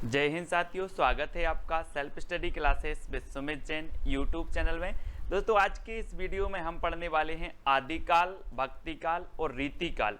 जय हिंद साथियों, स्वागत है आपका self study classes with Sumit Jain YouTube channel में। दोस्तों आज के इस वीडियो में हम पढ़ने वाले हैं आदिकाल, भक्तिकाल और रीतिकाल,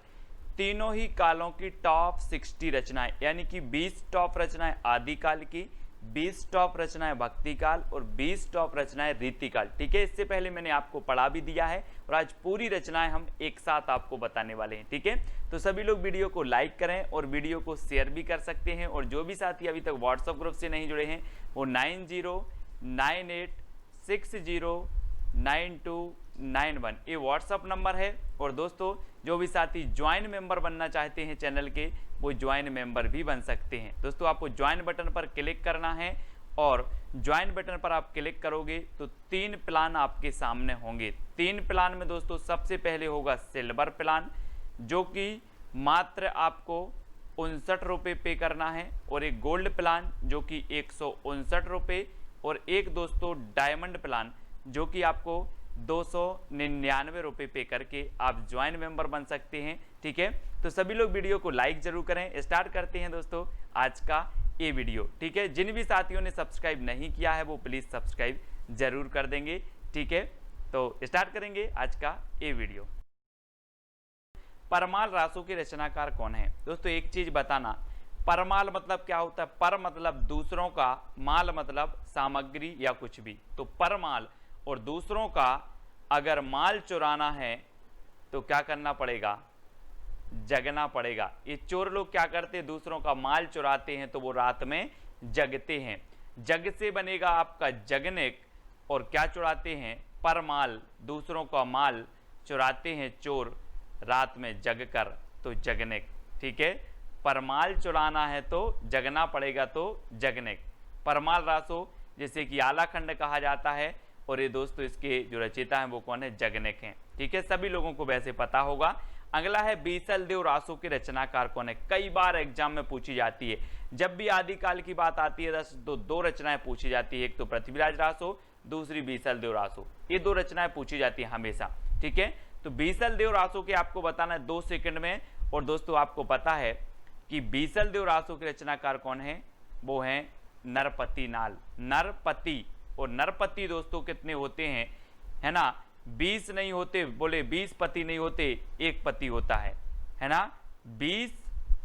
तीनों ही कालों की टॉप 60 रचनाएं, यानी कि 20 टॉप रचनाएं आदिकाल की, 20 टॉप रचनाएं भक्तिकाल और 20 टॉप रचनाएं रीतिकाल। ठीक है, इससे पहले मैंने आपको पढ़ा भी दिया है और आज पूरी रचनाएं हम एक साथ आपको बताने वाले हैं। ठीक है, तो सभी लोग वीडियो को लाइक करें और वीडियो को शेयर भी कर सकते हैं। और जो भी साथी अभी तक व्हाट्सएप ग्रुप से नहीं जुड़े हैं वो 9098609291 ये व्हाट्सएप नंबर है। और दोस्तों जो भी साथी ज्वाइन मेंबर बनना चाहते हैं चैनल के, वो ज्वाइन मेंबर भी बन सकते हैं। दोस्तों आपको ज्वाइन बटन पर क्लिक करना है और ज्वाइन बटन पर आप क्लिक करोगे तो 3 प्लान आपके सामने होंगे। 3 प्लान में दोस्तों सबसे पहले होगा सिल्वर प्लान, जो कि मात्र आपको 59 रुपये पे करना है, और एक गोल्ड प्लान जो कि 159 रुपये, और एक दोस्तों डायमंड प्लान जो कि आपको 299 रुपये पे करके आप ज्वाइन मेंबर बन सकते हैं। ठीक है, तो सभी लोग वीडियो को लाइक जरूर करें। स्टार्ट करते हैं दोस्तों आज का ये वीडियो। ठीक है, जिन भी साथियों ने सब्सक्राइब नहीं किया है वो प्लीज़ सब्सक्राइब जरूर कर देंगे। ठीक है, तो स्टार्ट करेंगे आज का ये वीडियो। परमाल रासों के रचनाकार कौन है? दोस्तों एक चीज बताना, परमाल मतलब क्या होता है? पर मतलब दूसरों का, माल मतलब सामग्री या कुछ भी। तो परमाल और दूसरों का अगर माल चुराना है तो क्या करना पड़ेगा? जगना पड़ेगा। ये चोर लोग क्या करते हैं? दूसरों का माल चुराते हैं तो वो रात में जगते हैं। जग से बनेगा आपका जगनेक। और क्या चुराते हैं? परमाल, दूसरों का माल चुराते हैं चोर रात में जग कर, तो जगनेक। ठीक है, परमाल चुराना है तो जगना पड़ेगा, तो जगनेक। परमाल रासो जैसे कि आलाखंड कहा जाता है, और ये दोस्तों इसके जो रचयिता हैं वो कौन है? जगनेक हैं। ठीक है, सभी लोगों को वैसे पता होगा। अगला है बीसल देव रासो के रचनाकार कौन है? कई बार एग्जाम में पूछी जाती है। जब भी आदिकाल की बात आती है तो 2 रचनाएं पूछी जाती है, एक तो पृथ्वीराज रासो, दूसरी बीसल देव रासो। ये 2 रचनाएं पूछी जाती है हमेशा। ठीक है, तो बीसल देव रासो के आपको बताना है 2 सेकंड में। और दोस्तों आपको पता है कि बीसल देव रासो के रचनाकार कौन है? वो हैं नरपति नाल। नरपति, और नरपति दोस्तों कितने होते हैं, है ना? 20 नहीं होते, बोले 20 पति नहीं होते, 1 पति होता है ना? 20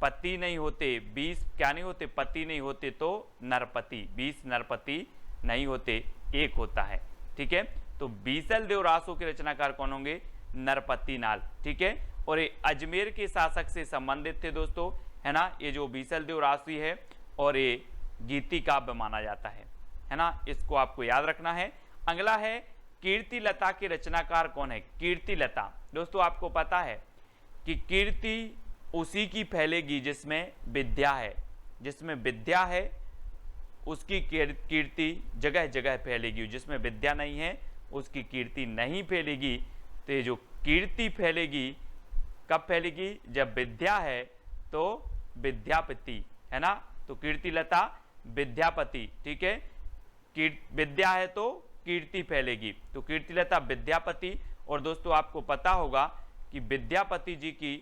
पति नहीं होते, 20 क्या नहीं होते? पति नहीं होते, तो नरपति। 20 नरपति नहीं होते, 1 होता है। ठीक है, तो बीसल देव रासो के रचनाकार कौन होंगे? नरपति नाल। ठीक है, और ये अजमेर के शासक से संबंधित थे दोस्तों, है ना? ये जो बीसल देव राशि है और ये गीति काव्य माना जाता है ना? इसको आपको याद रखना है। अगला है कीर्ति लता के रचनाकार कौन है? कीर्ति लता। दोस्तों आपको पता है कि कीर्ति उसी की फैलेगी जिसमें विद्या है। जिसमें विद्या है उसकी कीर्ति जगह जगह फैलेगी, जिसमें विद्या नहीं है उसकी कीर्ति नहीं फैलेगी। तो ये जो कीर्ति फैलेगी कब फैलेगी? जब विद्या है तो विद्यापति, है ना? तो कीर्ति लता विद्यापति। ठीक है, विद्या है तो कीर्ति फैलेगी, तो कीर्ति लता विद्यापति। और दोस्तों आपको पता होगा कि विद्यापति जी की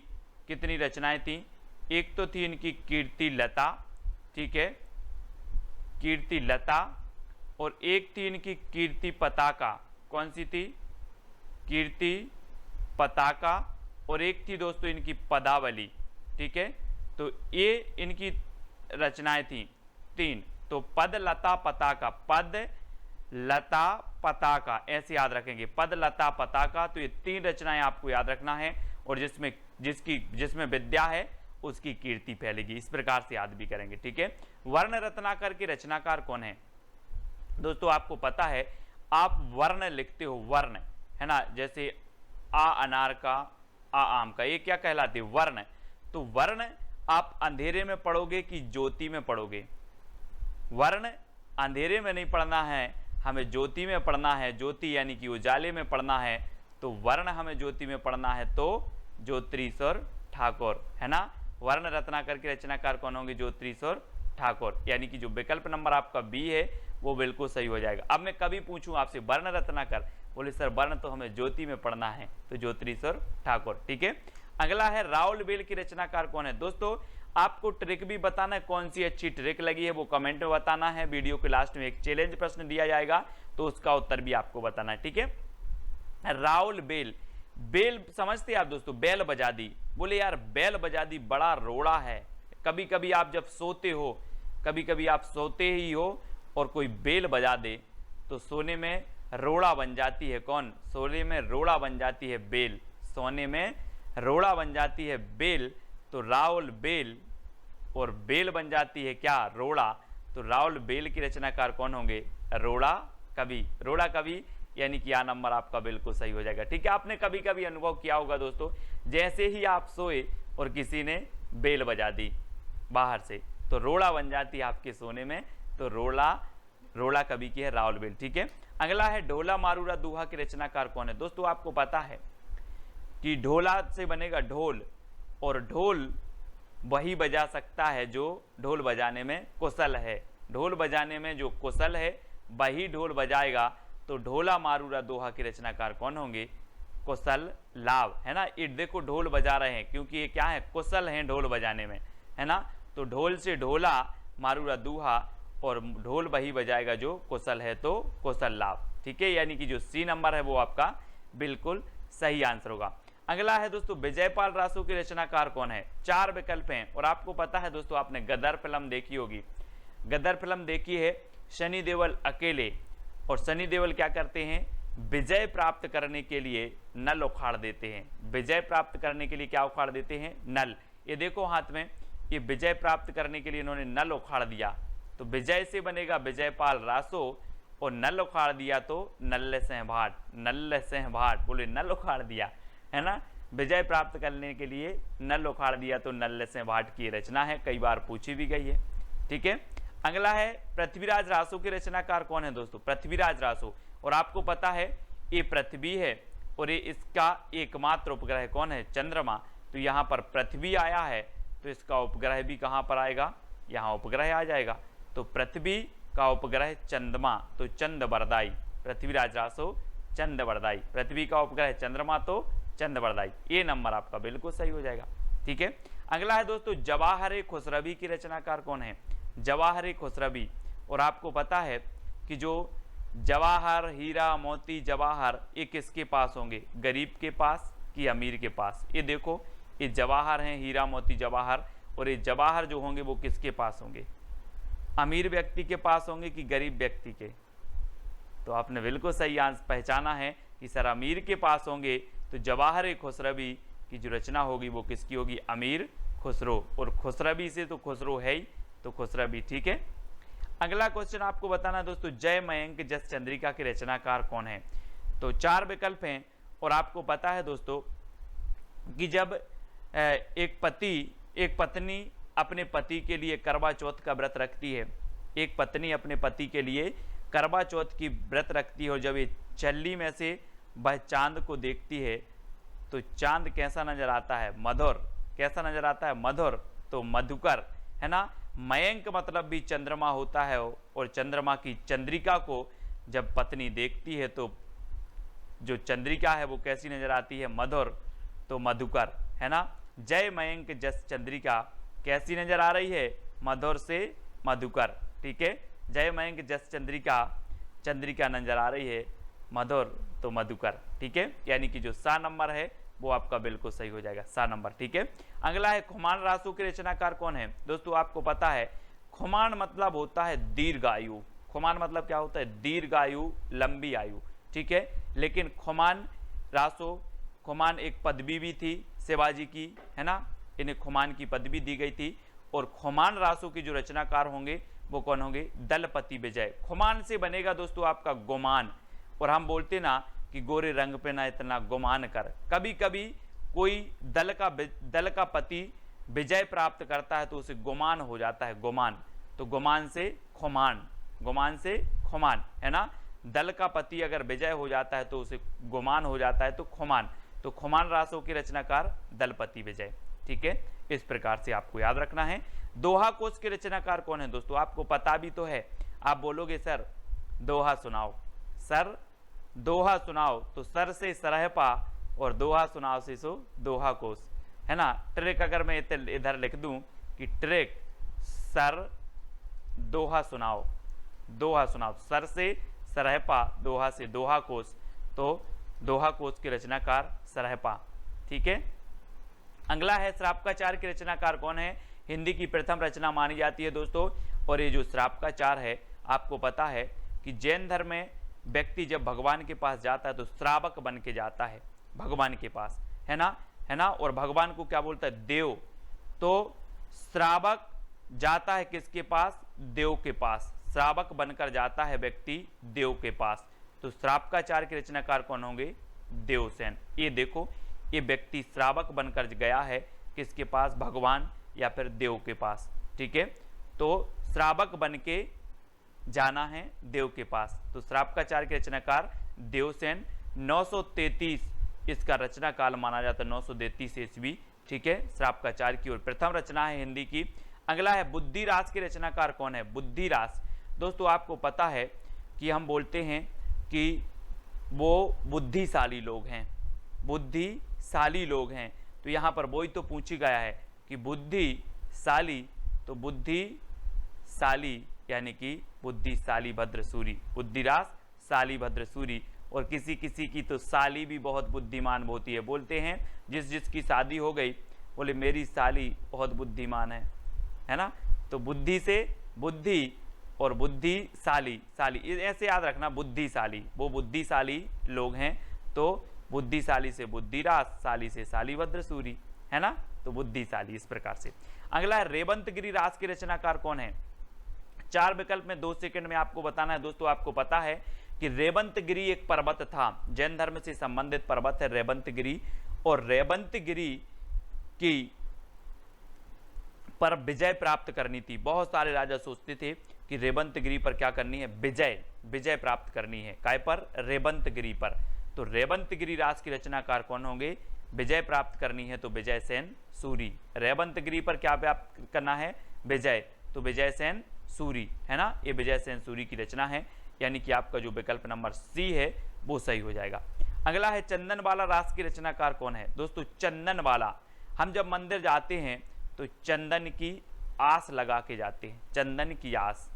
कितनी रचनाएं थी? एक तो थी इनकी कीर्ति लता, ठीक है, कीर्ति लता, और एक थी इनकी कीर्ति पताका। कौन सी थी? कीर्ति पताका। और एक थी दोस्तों इनकी पदावली। ठीक है, तो ये इनकी रचनाएं थी 3। तो पद लता पताका, पद लता पताका, ऐसे याद रखेंगे, पद लता पताका। तो ये 3 रचनाएं आपको याद रखना है, और जिसमें विद्या है उसकी कीर्ति फैलेगी। इस प्रकार से याद भी करेंगे। ठीक है, वर्ण रत्नाकर के रचनाकार कौन है? दोस्तों आपको पता है, आप वर्ण लिखते हो, वर्ण, है ना? जैसे आ अनार का, आ आम का, ये क्या कहलाते? वर्ण। तो वर्ण आप अंधेरे में पढ़ोगे कि ज्योति में पढ़ोगे? वर्ण अंधेरे में नहीं पढ़ना है, हमें ज्योति में पढ़ना है। ज्योति यानी कि उजाले में पढ़ना है, तो वर्ण हमें ज्योति में पढ़ना है, तो ज्योतिरीश्वर ठाकुर, है ना? वर्ण रत्नाकर के रचनाकार कौन होंगे? ज्योतिरीश्वर ठाकुर, यानी कि जो विकल्प नंबर आपका बी है वो बिल्कुल सही हो जाएगा। अब मैं कभी पूछूं आपसे वर्ण रत्नाकर, बोले सर वर्ण तो हमें ज्योति में पढ़ना है, तो ज्योतिरीश्वर ठाकुर। ठीक है, अगला है राउल बेल की रचनाकार कौन है? दोस्तों आपको ट्रिक भी बताना है, कौन सी अच्छी ट्रिक लगी है वो कमेंट में बताना है। वीडियो के लास्ट में एक चैलेंज प्रश्न दिया जाएगा तो उसका उत्तर भी आपको बताना है, ठीक है। राहुल बेल, बेल समझते आप दोस्तों, बेल बजा दी, बोले यार बेल बजा दी बड़ा रोड़ा है। कभी कभी आप जब सोते हो, कभी कभी आप सोते ही हो और कोई बेल बजा दे तो सोने में रोड़ा बन जाती है। कौन? सोने में रोड़ा बन जाती है बेल, सोने में रोड़ा बन जाती है बेल। तो राहुल बेल, और बेल बन जाती है क्या? रोड़ा। तो राहुल बेल की रचनाकार कौन होंगे? रोड़ा कवि। रोड़ा कवि यानी कि यह नंबर आपका बिल्कुल सही हो जाएगा, ठीक है। आपने कभी कभी अनुभव किया होगा दोस्तों, जैसे ही आप सोए और किसी ने बेल बजा दी बाहर से तो रोड़ा बन जाती है आपके सोने में। तो रोड़ा कवि की है राहुल बेल, ठीक है। अगला है ढोला मारूरा दूहा की रचनाकार कौन है? दोस्तों आपको पता है कि ढोला से बनेगा ढोल, और ढोल वही बजा सकता है जो ढोल बजाने में कुशल है। ढोल बजाने में जो कुशल है वही ढोल बजाएगा। तो ढोला मारूरा दोहा के रचनाकार कौन होंगे? कुशल लाभ, है ना। ये देखो ढोल बजा रहे हैं क्योंकि ये क्या है? कुशल हैं ढोल बजाने में, है ना। तो ढोल से ढोला मारूरा दूहा, और ढोल वही बजाएगा जो कुशल है, तो कुशल लाभ, ठीक है। यानी कि जो सी नंबर है वो आपका बिल्कुल सही आंसर होगा। अगला है दोस्तों विजयपाल रासो की रचनाकार कौन है? 4 विकल्प हैं, और आपको पता है दोस्तों, आपने गदर फिल्म देखी होगी। गदर फिल्म देखी है, सनी देओल अकेले, और सनी देओल क्या करते हैं? विजय प्राप्त करने के लिए नल उखाड़ देते हैं। विजय प्राप्त करने के लिए क्या उखाड़ देते हैं? नल। ये देखो हाथ में, ये विजय प्राप्त करने के लिए इन्होंने नल उखाड़ दिया। तो विजय से बनेगा विजयपाल रासो, और नल उखाड़ दिया तो नल्ले सिंह भाट। नल्ले सिंह भाट, बोले नल उखाड़ दिया, है ना। विजय प्राप्त करने के लिए नल उखाड़ दिया तो नल्ले सिंह भाट की रचना है, कई बार पूछी भी गई है, ठीक है। अगला है पृथ्वीराज रासो के रचनाकार कौन है दोस्तों? पृथ्वीराज रासो, और आपको पता है ये पृथ्वी है और ये इसका एकमात्र उपग्रह कौन है? चंद्रमा। तो यहाँ पर पृथ्वी आया है तो इसका उपग्रह भी कहाँ पर आएगा? यहाँ उपग्रह आ जाएगा। तो पृथ्वी का उपग्रह चंद्रमा, तो चंद्रवरदाई। पृथ्वीराज रासो चंद्रवरदाई, पृथ्वी का उपग्रह चंद्रमा तो चंद्रवरदाई। ये नंबर आपका बिल्कुल सही हो जाएगा, ठीक है। अगला है दोस्तों जवाहर खुसरवी की रचनाकार कौन है? जवाहर खुसरवी, और आपको पता है कि जो जवाहर, हीरा, मोती, जवाहर ये किसके पास होंगे? गरीब के पास कि अमीर के पास? ये देखो, ये जवाहर हैं, हीरा, मोती, जवाहर, और ये जवाहर जो होंगे वो किसके पास होंगे? अमीर व्यक्ति के पास होंगे कि गरीब व्यक्ति के? तो आपने बिल्कुल सही आंसर पहचाना है कि सर अमीर के पास होंगे। तो जवाहर खुसरवी की जो रचना होगी वो किसकी होगी? अमीर खुसरो, और खुसरवी से तो खुसरो है ही, तो खुसरवी, ठीक है। अगला क्वेश्चन आपको बताना दोस्तों, जय मयंक जस चंद्रिका के रचनाकार कौन है? तो 4 विकल्प हैं, और आपको पता है दोस्तों कि जब एक पत्नी अपने पति के लिए करवा चौथ का व्रत रखती है, एक पत्नी अपने पति के लिए करवा चौथ की व्रत रखती है, और जब ये चल्ली में से वह चांद को देखती है तो चांद कैसा नजर आता है? मधुर। कैसा नजर आता है? मधुर, तो मधुकर, है ना। मयंक मतलब भी चंद्रमा होता है, और चंद्रमा की चंद्रिका को जब पत्नी देखती है तो जो चंद्रिका है वो कैसी नजर आती है? मधुर, तो मधुकर, है ना। जय मयंक जस चंद्रिका कैसी नजर आ रही है? मधुर से मधुकर, ठीक है। जय मयंक जस चंद्रिका नजर आ रही है, मधुर तो मधुकर, ठीक है। यानी कि जो सा नंबर है वो आपका बिल्कुल सही हो जाएगा, सा नंबर, ठीक है। अगला है खुमान रासो के रचनाकार कौन है? दोस्तों आपको पता है खुमान मतलब होता है दीर्घायु। खुमान मतलब क्या होता है? दीर्घायु, लंबी आयु, ठीक है। लेकिन खुमान रासो, खुमान एक पदवी भी थी शिवाजी की, है ना। इन्हें खुमान की पदवी दी गई थी, और खुमान रासो की जो रचनाकार होंगे वो कौन होंगे? दलपति विजय। खुमान से बनेगा दोस्तों आपका गुमान, और हम बोलते ना कि गोरे रंग पे ना इतना गुमान कर। कभी कभी कोई दल का पति विजय प्राप्त करता है तो उसे गुमान हो जाता है, गुमान। तो गुमान से खुमान, गुमान से खुमान, है ना। दल का पति अगर विजय हो जाता है तो उसे गुमान हो जाता है, तो खुमान। तो खुमान रासो की रचनाकार दलपति विजय, ठीक है। इस प्रकार से आपको याद रखना है। दोहा कोश के रचनाकार कौन है दोस्तों? आपको पता भी तो है। आप बोलोगे सर दोहा सुनाओ, सर दोहा सुनाओ, तो सर से सरहपा और दोहा सुनाओ से सो दोहा कोश, है ना। ट्रिक अगर मैं इधर लिख दूं कि ट्रेक सर दोहा सुनाओ, दोहा सुनाओ, सर से सरहपा, दोहा से दोहा कोश, तो दोहा कोश के रचनाकार सरहपा। ठीक है। अगला है श्रापकाचार के रचनाकार कौन है? हिंदी की प्रथम रचना मानी जाती है दोस्तों। और ये जो श्रापकाचार है, आपको पता है कि जैन धर्म में व्यक्ति जब भगवान के पास जाता है तो श्रावक बन के जाता है भगवान के पास, है ना। और भगवान को क्या बोलता है? देव। तो श्रावक जाता है किसके पास? देव के पास। श्रावक बनकर जाता है व्यक्ति देव के पास। तो श्रापकाचार के रचनाकार कौन होंगे? देवसेन। ये देखो, ये व्यक्ति श्रावक बनकर गया है किसके पास? भगवान या फिर देव के पास। ठीक है। तो श्रावक बन के जाना है देव के पास। तो श्रापकाचार के रचनाकार देवसेन। 933 इसका रचना काल माना जाता है, 933 ईस्वी। ठीक है। श्रापकाचार की ओर प्रथम रचना है हिंदी की। अगला है बुद्धिरास के रचनाकार कौन है? बुद्धिरास। दोस्तों आपको पता है कि हम बोलते हैं कि वो बुद्धिशाली लोग हैं, बुद्धिशाली लोग हैं। तो यहाँ पर वही तो पूछी गया है कि बुद्धिशाली, तो बुद्धिशाली यानी कि बुद्धिशाली भद्रसूरी, बुद्धिरास शाली भद्रसूरी। और किसी किसी की तो साली भी बहुत बुद्धिमान होती है। बोलते हैं जिसकी शादी हो गई, बोले मेरी साली बहुत बुद्धिमान है ना। तो बुद्धि से बुद्धि और बुद्धिशाली, शाली, ऐसे याद रखना, बुद्धिशाली, वो बुद्धिशाली लोग हैं। तो बुद्धिशाली से बुद्धिरास, शाली से शाली भद्रसूरी, है ना। तो बुद्धिशाली इस प्रकार से। अगला है रेवंतगिरी रास के रचनाकार कौन है? 4 विकल्प में 2 सेकंड में आपको बताना है। दोस्तों आपको पता है कि रेवंतगिरी एक पर्वत था, जैन धर्म से संबंधित पर्वत है रेवंतगिरी। और रेवंतगिरी की पर विजय प्राप्त करनी थी। बहुत सारे राजा सोचते थे कि रेवंतगिरी पर क्या करनी है? विजय प्राप्त करनी है। काय पर? रेवंतगिरी पर। तो रेवंतगिरी रास की रचनाकार कौन होंगे? विजय प्राप्त करनी है तो विजय सेन सूरी। रेवंतगिरी पर क्या प्राप्त करना है? विजय, तो विजय सेन सूरी, है ना। ये विजय सेन सूरी की रचना है, यानी कि आपका जो विकल्प नंबर सी है वो सही हो जाएगा। अगला है चंदनवाला रास की रचनाकार कौन है? दोस्तों चंदनवाला, हम जब मंदिर जाते हैं तो चंदन की आस लगा के जाते हैं, चंदन की आस,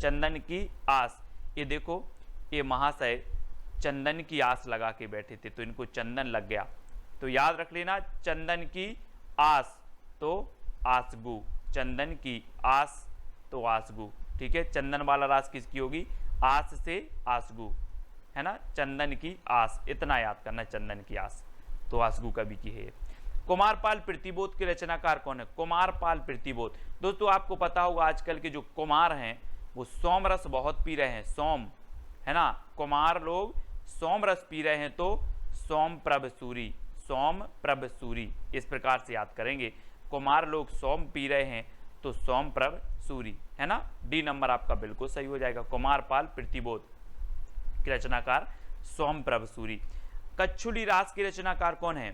चंदन की आस। ये देखो, ये महाशय चंदन की आस लगा के बैठे थे तो इनको चंदन लग गया। तो याद रख लेना, चंदन की आस तो आसगु, चंदन की आस तो आसगु। ठीक है। चंदन वाला रास किसकी होगी? आस से आसगु, है ना। चंदन की आस, इतना याद करना, चंदन की आस तो आसगु कवि की है। कुमारपाल प्रतिबोध के रचनाकार कौन है? कुमारपाल प्रतिबोध। दोस्तों आपको पता होगा आजकल के जो कुमार हैं वो सोम रस बहुत पी रहे हैं, सोम, है ना। कुमार लोग सोम रस पी रहे हैं तो सोम प्रभ सूरी, सोम प्रभ सूरी, इस प्रकार से याद करेंगे। कुमार लोग सोम पी रहे हैं तो सोम प्रभ सूरी, है ना। डी नंबर आपका बिल्कुल सही हो जाएगा। कुमारपाल प्रतिबोध की रचनाकार सोम प्रभ सूरी। कच्छुली रास की रचनाकार कौन है?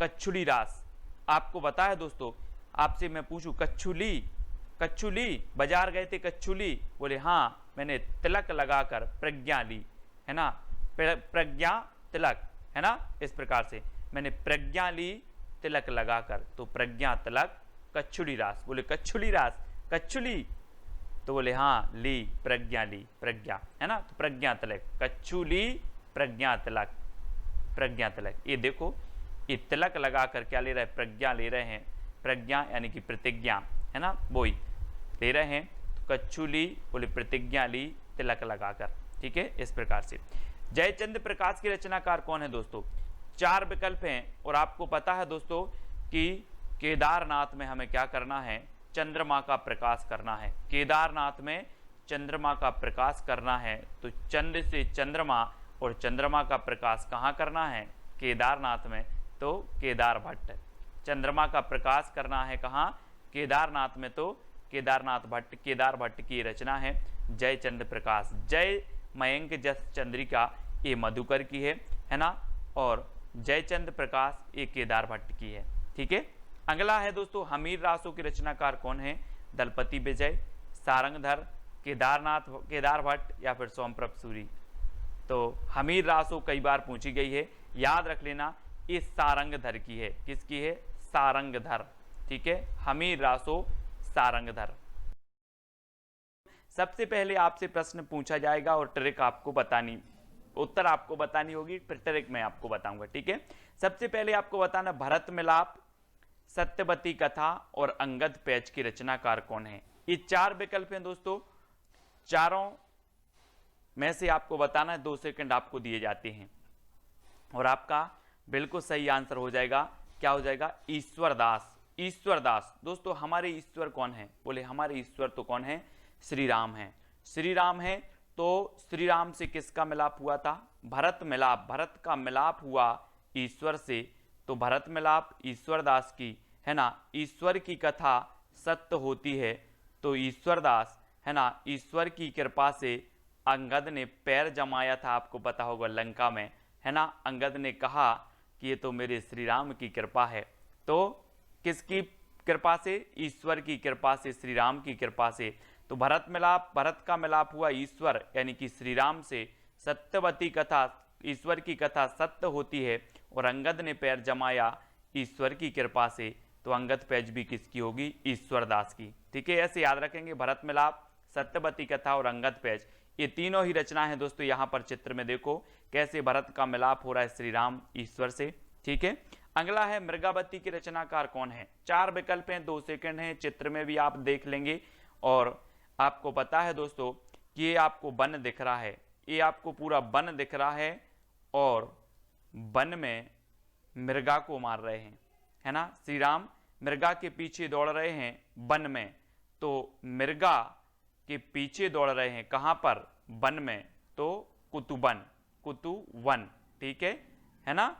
कच्छुली रास आपको पता है दोस्तों, आपसे मैं पूछूं कच्छुली, कच्छुली बाजार गए थे कच्छुली, बोले हाँ मैंने तिलक लगाकर प्रज्ञा ली, है ना। प्रज्ञा तिलक, है ना। इस प्रकार से मैंने प्रज्ञा ली तिलक लगाकर, तो प्रज्ञा तिलक कच्छुली रास। बोले कच्छुली रास, कच्छुली, तो बोले हाँ ली, प्रज्ञा ली, प्रज्ञा, है ना। तो प्रज्ञा तिलक, कच्छुली प्रज्ञा तिलक, प्रज्ञा तिलक। ये देखो, ये तिलक लगाकर क्या ले रहे हैं? प्रज्ञा ले रहे हैं। प्रज्ञा यानी कि प्रतिज्ञा, है ना, वही ले रहे हैं। तो कच्छुली बोले प्रतिज्ञा ली तिलक लगाकर। ठीक है। इस प्रकार से जयचंद्र प्रकाश की रचनाकार कौन है? दोस्तों 4 विकल्प हैं और आपको पता है दोस्तों कि केदारनाथ में हमें क्या करना है? चंद्रमा का प्रकाश करना है। केदारनाथ में चंद्रमा का प्रकाश करना है। तो चंद्र से चंद्रमा और चंद्रमा का प्रकाश कहाँ करना है? केदारनाथ में। तो केदार भट्ट, चंद्रमा का प्रकाश करना है कहाँ? केदारनाथ में। तो केदारनाथ भट्ट, केदार भट्ट की रचना है जयचंद्र प्रकाश। जय मयंक जस चंद्रिका ये मधुकर की है ना। और जयचंद्र प्रकाश ये केदार भट्ट की है। ठीक है। अगला है दोस्तों हमीर रासों के रचनाकार कौन है? दलपति विजय, सारंगधर, केदार भट्ट या फिर सोमप्रभ सूरी। तो हमीर रासो कई बार पूछी गई है, याद रख लेना ये सारंगधर की है। किसकी है? सारंगधर। ठीक है। हमीर रासो सारंगधर। सबसे पहले आपसे प्रश्न पूछा जाएगा और ट्रिक आपको बतानी, उत्तर आपको बतानी होगी, फिर ट्रिक मैं आपको बताऊंगा, ठीक है। सबसे पहले आपको बताना भरत मिलाप, सत्यवती कथा और अंगद पैच की रचनाकार कौन है। ये चार विकल्प हैं दोस्तों, चारों में से आपको बताना है, 2 सेकंड आपको दिए जाते हैं और आपका बिल्कुल सही आंसर हो जाएगा। क्या हो जाएगा? ईश्वरदास। ईश्वरदास। दोस्तों हमारे ईश्वर कौन है? बोले हमारे ईश्वर तो कौन है? श्री राम है। श्री राम है तो श्री राम से किसका मिलाप हुआ था? भरत मिलाप। भरत का मिलाप हुआ ईश्वर से, तो भरत मिलाप ईश्वरदास की, है ना। ईश्वर की कथा सत्य होती है, तो ईश्वरदास, है ना, ईश्वर की कृपा से अंगद ने पैर जमाया था, आपको पता होगा लंका में, है ना। अंगद ने कहा कि ये तो मेरे श्री राम की कृपा है। तो किसकी कृपा से? ईश्वर की कृपा से, श्री राम की कृपा से। तो भरत मिलाप, भरत का मिलाप हुआ ईश्वर यानी कि श्री राम से। सत्यवती कथा, ईश्वर की कथा सत्य होती है और अंगद ने पैर जमाया ईश्वर की कृपा से, तो अंगद पैज भी किसकी होगी? ईश्वरदास की, ठीक है। ऐसे याद रखेंगे, भरत मिलाप, सत्यवती कथा और अंगद पैज, ये तीनों ही रचना है दोस्तों। यहां पर चित्र में देखो कैसे भरत का मिलाप हो रहा है श्री राम ईश्वर से, ठीक है। अगला है मृगावती की रचनाकार कौन है। 4 विकल्प हैं, 2 सेकंड हैं, चित्र में भी आप देख लेंगे। और आपको पता है दोस्तों कि ये आपको वन दिख रहा है, ये आपको पूरा वन दिख रहा है और वन में मृगा को मार रहे हैं, है ना। श्री राम मृगा के पीछे दौड़ रहे हैं वन में, तो मृगा के पीछे दौड़ रहे हैं कहां पर? वन में, तो कुतुबन, कुतुवन, ठीक है ना।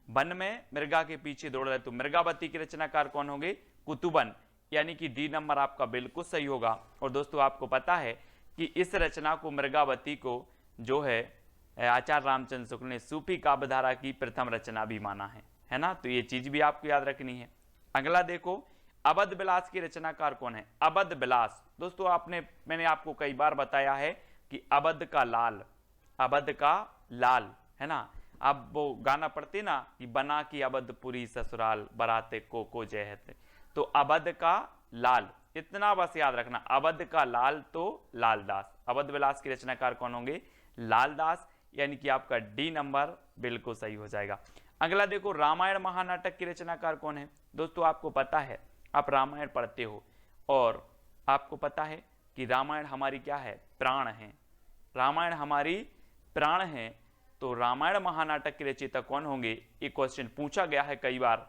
वन में मृगा के पीछे दौड़ रहे, तो मृगावती के रचनाकार कौन होंगे? कुतुबन, यानी कि डी नंबर आपका बिल्कुल सही होगा। और दोस्तों आपको पता है कि इस रचना को, मृगावती को, जो है आचार्य रामचंद्र शुक्ल ने सूफी काव्यधारा की प्रथम रचना भी माना है ना। तो ये चीज भी आपको याद रखनी है। अगला देखो, अवध विलास की रचनाकार कौन है। अवध विलास दोस्तों मैंने आपको कई बार बताया है कि अवध का लाल, अवध का लाल, है ना। अब वो गाना पढ़ते ना कि बना की अवधपुरी ससुराल बराते को जय है, तो अवध का लाल, इतना बस याद रखना, अवध का लाल तो लालदास। अवध विलास के रचनाकार कौन होंगे? लालदास, यानी कि आपका डी नंबर बिल्कुल सही हो जाएगा। अगला देखो, रामायण महानाटक की रचनाकार कौन है। दोस्तों आपको पता है, आप रामायण पढ़ते हो और आपको पता है कि रामायण हमारी क्या है? प्राण है। रामायण हमारी प्राण है, तो रामायण महानाटक के रचयिता कौन होंगे? ये क्वेश्चन पूछा गया है कई बार।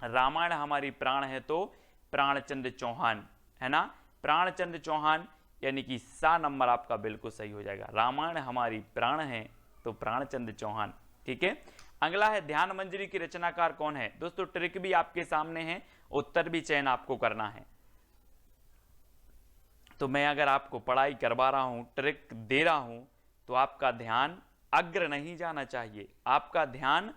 रामायण हमारी प्राण है तो प्राणचंद्र चौहान, है ना। प्राणचंद्र चौहान, यानी कि सा नंबर आपका बिल्कुल सही हो जाएगा। रामायण हमारी प्राण है तो प्राणचंद्र चौहान, ठीक है। अगला है ध्यान मंजरी की रचनाकार कौन है। दोस्तों ट्रिक भी आपके सामने है, उत्तर भी चयन आपको करना है। तो मैं अगर आपको पढ़ाई करवा रहा हूं, ट्रिक दे रहा हूं, तो आपका ध्यान अग्र नहीं जाना चाहिए, आपका ध्यान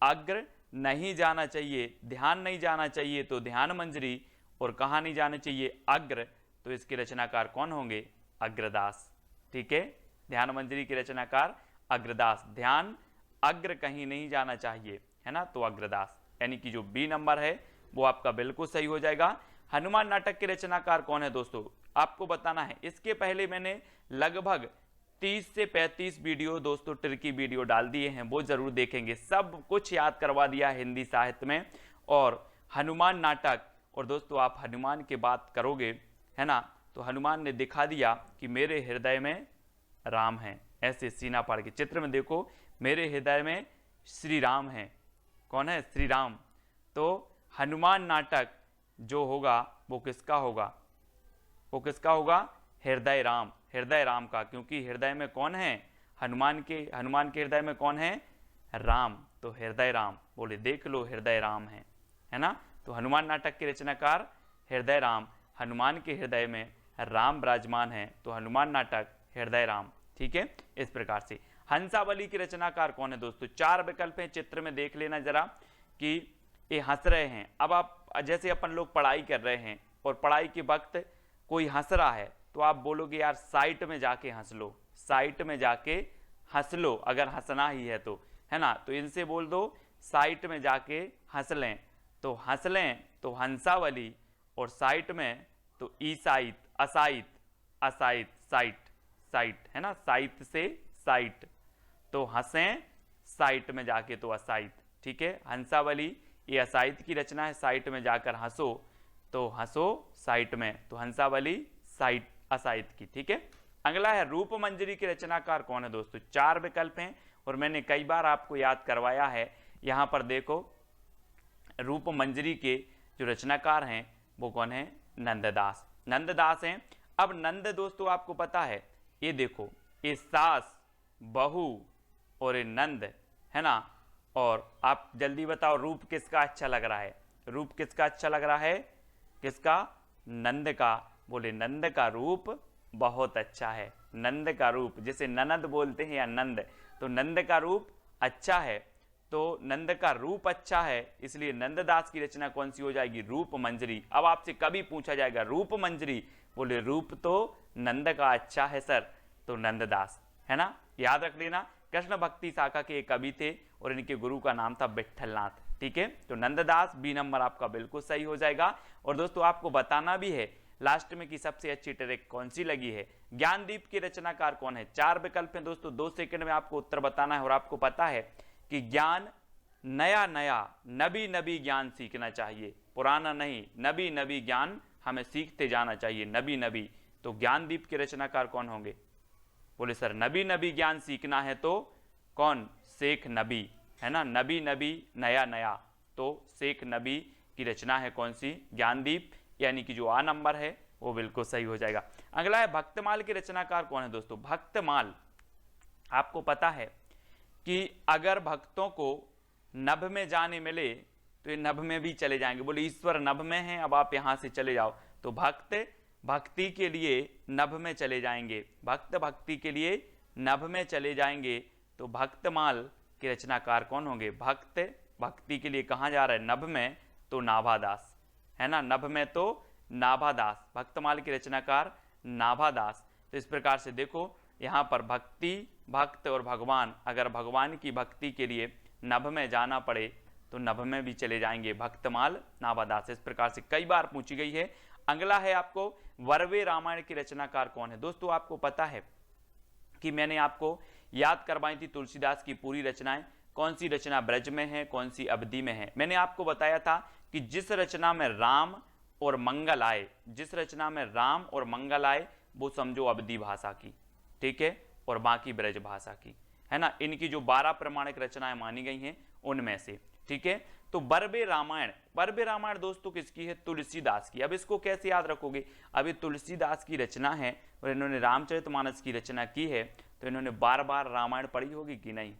अग्र नहीं जाना चाहिए। ध्यान नहीं जाना चाहिए तो ध्यान मंजरी, और कहां नहीं जाना चाहिए? अग्र। तो इसके रचनाकार कौन होंगे? अग्रदास, ठीक है। ध्यान मंजरी के रचनाकार अग्रदास। ध्यान अग्र कहीं नहीं जाना चाहिए, है ना, तो अग्रदास, यानी कि जो बी नंबर है वो आपका बिल्कुल सही हो जाएगा। हनुमान नाटक के रचनाकार कौन है दोस्तों? आपको बताना है। इसके पहले मैंने लगभग 30 से 35 वीडियो दोस्तों ट्रिकी वीडियो डाल दिए हैं, वो जरूर देखेंगे। सब कुछ याद करवा दिया हिंदी साहित्य में और हनुमान नाटक। और दोस्तों आप हनुमान की बात करोगे, है ना, तो हनुमान ने दिखा दिया कि मेरे हृदय में राम है। ऐसे सीना फाड़ के चित्र में देखो, मेरे हृदय में श्री राम है। कौन है? श्री राम। तो हनुमान नाटक जो होगा वो किसका होगा? वो किसका होगा? हृदय राम, हृदय राम का, क्योंकि हृदय में कौन है? हनुमान के हृदय में कौन है? राम, तो हृदय राम। बोले देख लो हृदय राम है ना। तो हनुमान नाटक के रचनाकार हृदय राम, हनुमान के हृदय में राम विराजमान है, तो हनुमान नाटक हृदय राम, ठीक है। इस प्रकार से हंसावली की रचनाकार कौन है दोस्तों? 4 विकल्प हैं, चित्र में देख लेना जरा कि ये हंस रहे हैं। अब आप जैसे अपन लोग पढ़ाई कर रहे हैं और पढ़ाई के वक्त कोई हंस रहा है, तो आप बोलोगे यार साइट में जाके हंस लो, साइट में जाके हंस लो, अगर हंसना ही है तो, है ना। तो इनसे बोल दो साइट में जाके हंस लें, तो हंस लें तो हंसावली, और साइट में तो ईसाइत, असाइत, असाइत, साइट, साइट है ना, साइत से साइट, तो हंसें साइट में जाके तो असाइत, ठीक है। हंसावली ये असाइत की रचना है, साइट में जाकर हंसो तो हंसो साइट में, तो हंसावली साइट असाइत की, ठीक है। अगला है रूप मंजरी के रचनाकार कौन है दोस्तों। 4 विकल्प हैं और मैंने कई बार आपको याद करवाया है। यहां पर देखो रूप मंजरी के जो रचनाकार हैं वो कौन है, नंददास, नंददास हैं। अब नंद दोस्तों आपको पता है, ये देखो ये सास, बहू और ये नंद है ना, और आप जल्दी बताओ रूप किसका अच्छा लग रहा है, रूप किसका अच्छा लग रहा है, किसका, नंद का। बोले नंद का रूप बहुत अच्छा है, नंद का रूप, जैसे ननद बोलते हैं या नंद, तो नंद का रूप अच्छा है, तो नंद का रूप अच्छा है, इसलिए नंददास की रचना कौन सी हो जाएगी, रूप मंजरी। अब आपसे कभी पूछा जाएगा रूप मंजरी, बोले रूप तो नंद का अच्छा है सर, तो नंददास है ना, याद रख लेना। कृष्ण भक्ति शाखा के एक कवि थे और इनके गुरु का नाम था विठलनाथ, ठीक है। तो नंददास बी नंबर आपका बिल्कुल सही हो जाएगा। और दोस्तों आपको बताना भी है लास्ट में कि सबसे अच्छी ट्रिक कौन सी लगी है। ज्ञानदीप के रचनाकार कौन है। 4 विकल्प हैं दोस्तों, 2 सेकंड में आपको उत्तर बताना है। और आपको पता है कि ज्ञान नया नया नबी नबी ज्ञान सीखना चाहिए, पुराना नहीं, नबी नबी ज्ञान हमें सीखते जाना चाहिए, नबी नबी। तो ज्ञानदीप के रचनाकार कौन होंगे। बोले सर नबी नबी ज्ञान सीखना है तो कौन, शेख नबी है ना, नबी नबी नया नया, तो शेख नबी की रचना है कौन सी, ज्ञानदीप, यानी कि जो आ नंबर है वो बिल्कुल सही हो जाएगा। अगला है भक्तमाल के रचनाकार कौन है दोस्तों। भक्तमाल आपको पता है कि अगर भक्तों को नभ में जाने मिले तो ये नभ में भी चले जाएंगे। बोले ईश्वर नभ में है, अब आप यहां से चले जाओ, तो भक्त भक्ति के लिए नभ में चले जाएंगे, भक्त भक्ति के लिए नभ में चले जाएंगे। तो भक्तमाल के रचनाकार कौन होंगे। भक्त भक्ति के लिए कहां जा रहा है, नभ में, तो नाभादास है ना, नभ में तो नाभादास, भक्तमाल के रचनाकार नाभादास। तो इस प्रकार से देखो यहां पर भक्ति, भक्त और भगवान, अगर भगवान की भक्ति के लिए नभ में जाना पड़े तो नभ में भी चले जाएंगे, भक्तमाल नाभादास। इस प्रकार से कई बार पूछी गई है। अगला है आपको वर्वे रामायण की रचनाकार कौन है। दोस्तों आपको पता है कि मैंने आपको याद करवाई थी तुलसीदास की पूरी रचनाएं, कौन सी रचना ब्रज में है, कौन सी अवधि में है। मैंने आपको बताया था कि जिस रचना में राम और मंगल आए, जिस रचना में राम और मंगल आए वो समझो अवधि भाषा की, ठीक है, और बाकी ब्रज भाषा की, है ना। इनकी जो 12 प्रमाणिक रचनाएं मानी गई हैं उनमें से, ठीक है। तो बरबे रामायण, बरबे रामायण दोस्तों किसकी है, तुलसीदास की। अब इसको कैसे याद रखोगे, अभी तुलसीदास की रचना है और इन्होंने रामचरितमानस की रचना की है, तो इन्होंने बार बार रामायण पढ़ी होगी कि नहीं।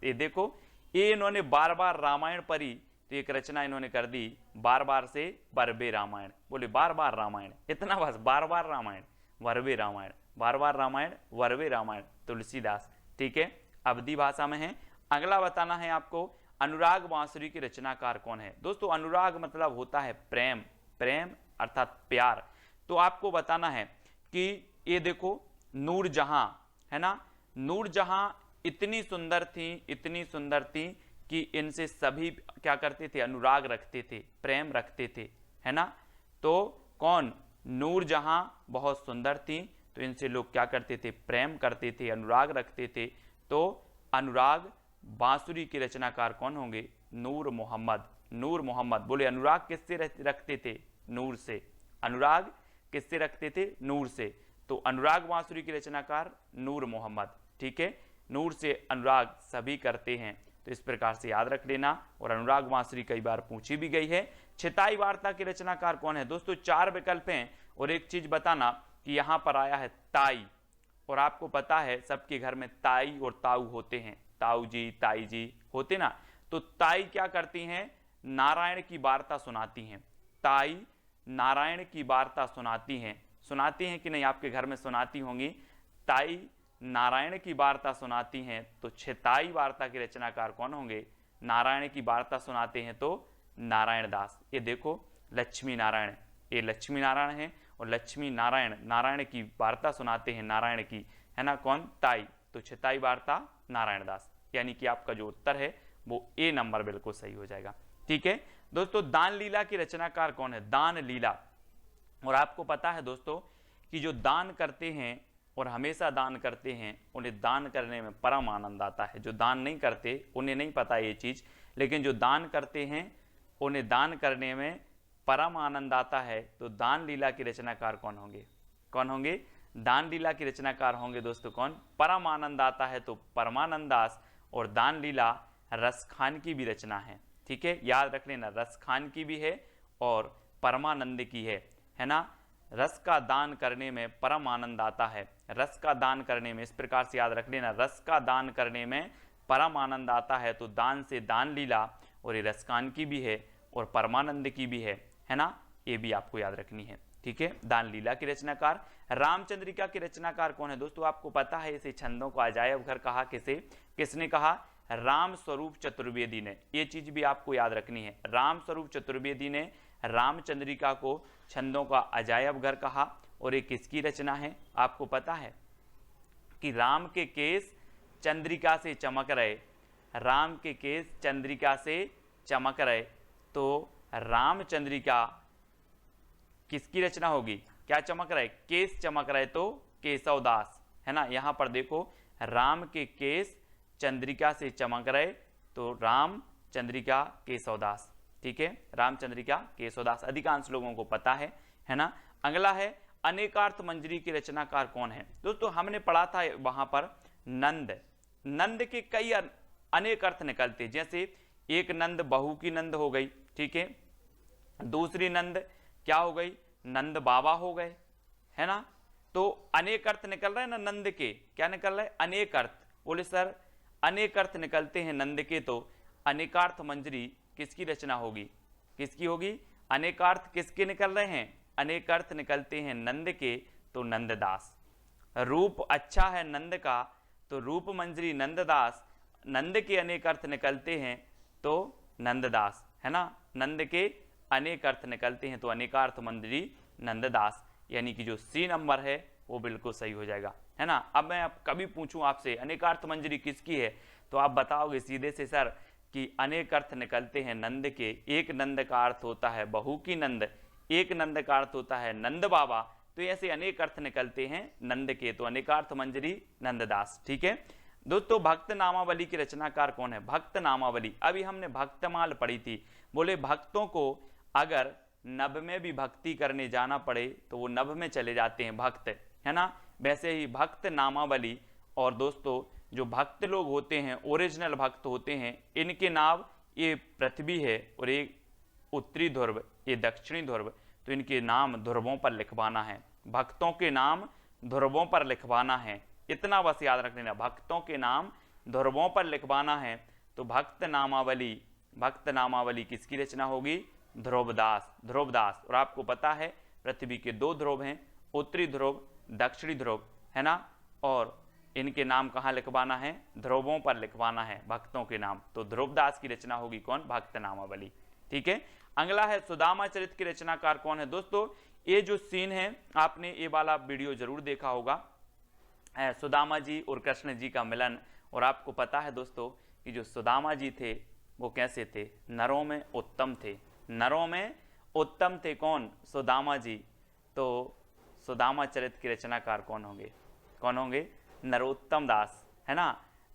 ये देखो ये इन्होंने बार बार रामायण पढ़ी, तो एक रचना इन्होंने कर दी बार बार से बरबे रामायण। बोले बार बार रामायण, इतना बस, बार बार रामायण, बरबे रामायण, बार बार रामायण, बरबे रामायण, तुलसीदास, ठीक है, अवधि भाषा में है। अगला बताना है आपको अनुराग बांसुरी के रचनाकार कौन है। दोस्तों अनुराग मतलब होता है प्रेम, प्रेम अर्थात प्यार। तो आपको बताना है कि ये देखो नूरजहां है ना, नूरजहां इतनी सुंदर थी, इतनी सुंदर थी कि इनसे सभी क्या करते थे, अनुराग रखते थे, प्रेम रखते थे, है ना। तो कौन, नूरजहां बहुत सुंदर थी तो इनसे लोग क्या करते थे, प्रेम करते थे, अनुराग रखते थे। तो अनुराग बांसुरी के रचनाकार कौन होंगे, नूर मोहम्मद, नूर मोहम्मद। बोले अनुराग किससे रखते थे, नूर से, अनुराग किससे रखते थे, नूर से। तो अनुराग बांसुरी के रचनाकार नूर मोहम्मद, ठीक है, नूर से अनुराग सभी करते हैं, तो इस प्रकार से याद रख लेना। और अनुराग बांसुरी कई बार पूछी भी गई है। छिताई वार्ता के रचनाकार कौन है। दोस्तों 4 विकल्प हैं और एक चीज बताना कि यहां पर आया है ताई, और आपको पता है सबके घर में ताई और ताऊ होते हैं, ताऊ जी ताई जी होते ना। तो ताई क्या करती हैं, नारायण की वार्ता सुनाती हैं, ताई नारायण की वार्ता सुनाती हैं कि नहीं, आपके घर में सुनाती होंगी, ताई नारायण की वार्ता सुनाती हैं। तो छिताई वार्ता के रचनाकार कौन होंगे, नारायण की वार्ता सुनाते हैं तो नारायण दास। ये देखो लक्ष्मी नारायण, ये लक्ष्मी नारायण है और लक्ष्मी नारायण, नारायण की वार्ता सुनाते हैं, नारायण की, है ना, कौन, ताई। तो छिताई वार्ता नारायण दास, यानी कि आपका जो उत्तर है वो ए नंबर बिल्कुल सही हो जाएगा, ठीक है। दोस्तों दान लीला की रचनाकार कौन है। दान लीला, और आपको पता है दोस्तों कि जो दान करते हैं और हमेशा दान करते हैं उन्हें दान करने में परम आनंद आता है। जो दान नहीं करते उन्हें नहीं पता ये चीज़, लेकिन जो दान करते हैं उन्हें दान करने में परम आनंद आता है। तो दान लीला के रचनाकार कौन होंगे? कौन होंगे? दान लीला के रचनाकार होंगे दोस्तों कौन? परम आनंद आता है तो परमानंद दास। और दान लीला रसखान की भी रचना है, ठीक है, याद रख लेना, रसखान की भी है और परमानंद की है ना। रस का दान करने में परम आनंद आता है, रस का दान करने में, इस प्रकार से याद रख लेना, रस का दान करने में परम आनंद आता है। तो दान से दान लीला, और ये रसखान की भी है और परमानंद की भी है ना, ये भी आपको याद रखनी है, ठीक है। दान लीला के रचनाकार। रामचंद्रिका के रचनाकार कौन है दोस्तों? आपको पता है इसे छंदों का अजायब घर कहा। किसने कहा? राम स्वरूप चतुर्वेदी ने। ये चीज भी आपको याद रखनी है, राम स्वरूप चतुर्वेदी ने रामचंद्रिका को छंदों का अजायब घर कहा। और ये किसकी रचना है? आपको पता है कि राम के केस चंद्रिका से चमक रहे, राम के केस चंद्रिका से चमक रहे। तो रामचंद्रिका किसकी रचना होगी? क्या चमक रहे? केस चमक रहे, तो केशवदास, है ना। यहां पर देखो, राम के केस चंद्रिका से चमक रहे, तो राम चंद्रिका केशवदास, ठीक है, रामचंद्रिका केशवदास, अधिकांश लोगों को पता है ना। अगला है अनेकार्थ मंजरी के रचनाकार कौन है? दोस्तों हमने पढ़ा था वहां पर नंद, नंद के कई अनेक अर्थ निकलते, जैसे एक नंद बहू की नंद हो गई, ठीक है, दूसरी नंद क्या हो गई? नंद बाबा हो गए, है ना। तो अनेक अर्थ निकल रहे हैं ना नंद के, क्या निकल रहा है? अनेक अर्थ। बोले सर अनेक अर्थ निकलते हैं नंद के, तो अनेकार्थ मंजरी किसकी रचना होगी? किसकी होगी? अनेकार्थ किसके निकल रहे हैं? अनेक अर्थ निकलते हैं नंद के, तो नंददास। रूप अच्छा है नंद का, तो रूप मंजरी नंददास। नंद के अनेक अर्थ निकलते हैं तो नंददास, है ना, नंद के अनेक अर्थ निकलते हैं तो अनेकार्थ मंजरी नंददास, यानी कि जो सी नंबर है वो बिल्कुल सही हो जाएगा, है ना। अब मैं कभी पूछूं आपसे अनेकार्थ मंजरी किसकी है, तो आप बताओगे सीधे से सर कि अनेक अर्थ निकलते हैं नंद के। एक नंद का अर्थ होता है बहू की नंद, एक नंद का अर्थ होता है नंद बाबा, तो ऐसे अनेक अर्थ निकलते हैं नंद के, तो अनेकार्थ मंजरी नंददास, ठीक है। दोस्तों भक्त नामावली की रचनाकार कौन है? भक्त नामावली। अभी हमने भक्तमाल पढ़ी थी, बोले भक्तों को अगर नभ में भी भक्ति करने जाना पड़े तो वो नभ में चले जाते हैं भक्त, है ना। वैसे ही भक्त नामावली, और दोस्तों जो भक्त लोग होते हैं, ओरिजिनल भक्त होते हैं, इनके नाम, ये पृथ्वी है और ये उत्तरी ध्रुव, ये दक्षिणी ध्रुव, तो इनके नाम ध्रुवों पर लिखवाना है, भक्तों के नाम ध्रुवों पर लिखवाना है, इतना बस याद रख लेना, भक्तों के नाम ध्रुवों पर लिखवाना है। तो भक्त नामावली, भक्त नामावली किसकी रचना होगी? ध्रुवदास, ध्रुवदास। और आपको पता है पृथ्वी के दो ध्रुव हैं, उत्तरी ध्रुव, दक्षिणी ध्रुव, है ना, और इनके नाम कहाँ लिखवाना है? ध्रुवों पर लिखवाना है भक्तों के नाम। तो ध्रुवदास की रचना होगी कौन? भक्त नामावली, ठीक है। अगला है सुदामा चरित के रचनाकार कौन है? दोस्तों ये जो सीन है आपने ये वाला वीडियो जरूर देखा होगा, सुदामा जी और कृष्ण जी का मिलन। और आपको पता है दोस्तों कि जो सुदामा जी थे वो कैसे थे? नरों में उत्तम थे, नरों में उत्तम थे। कौन? सुदामा जी। तो सुदामा चरित के रचनाकार कौन होंगे? कौन होंगे? नरोत्तम दास, है ना,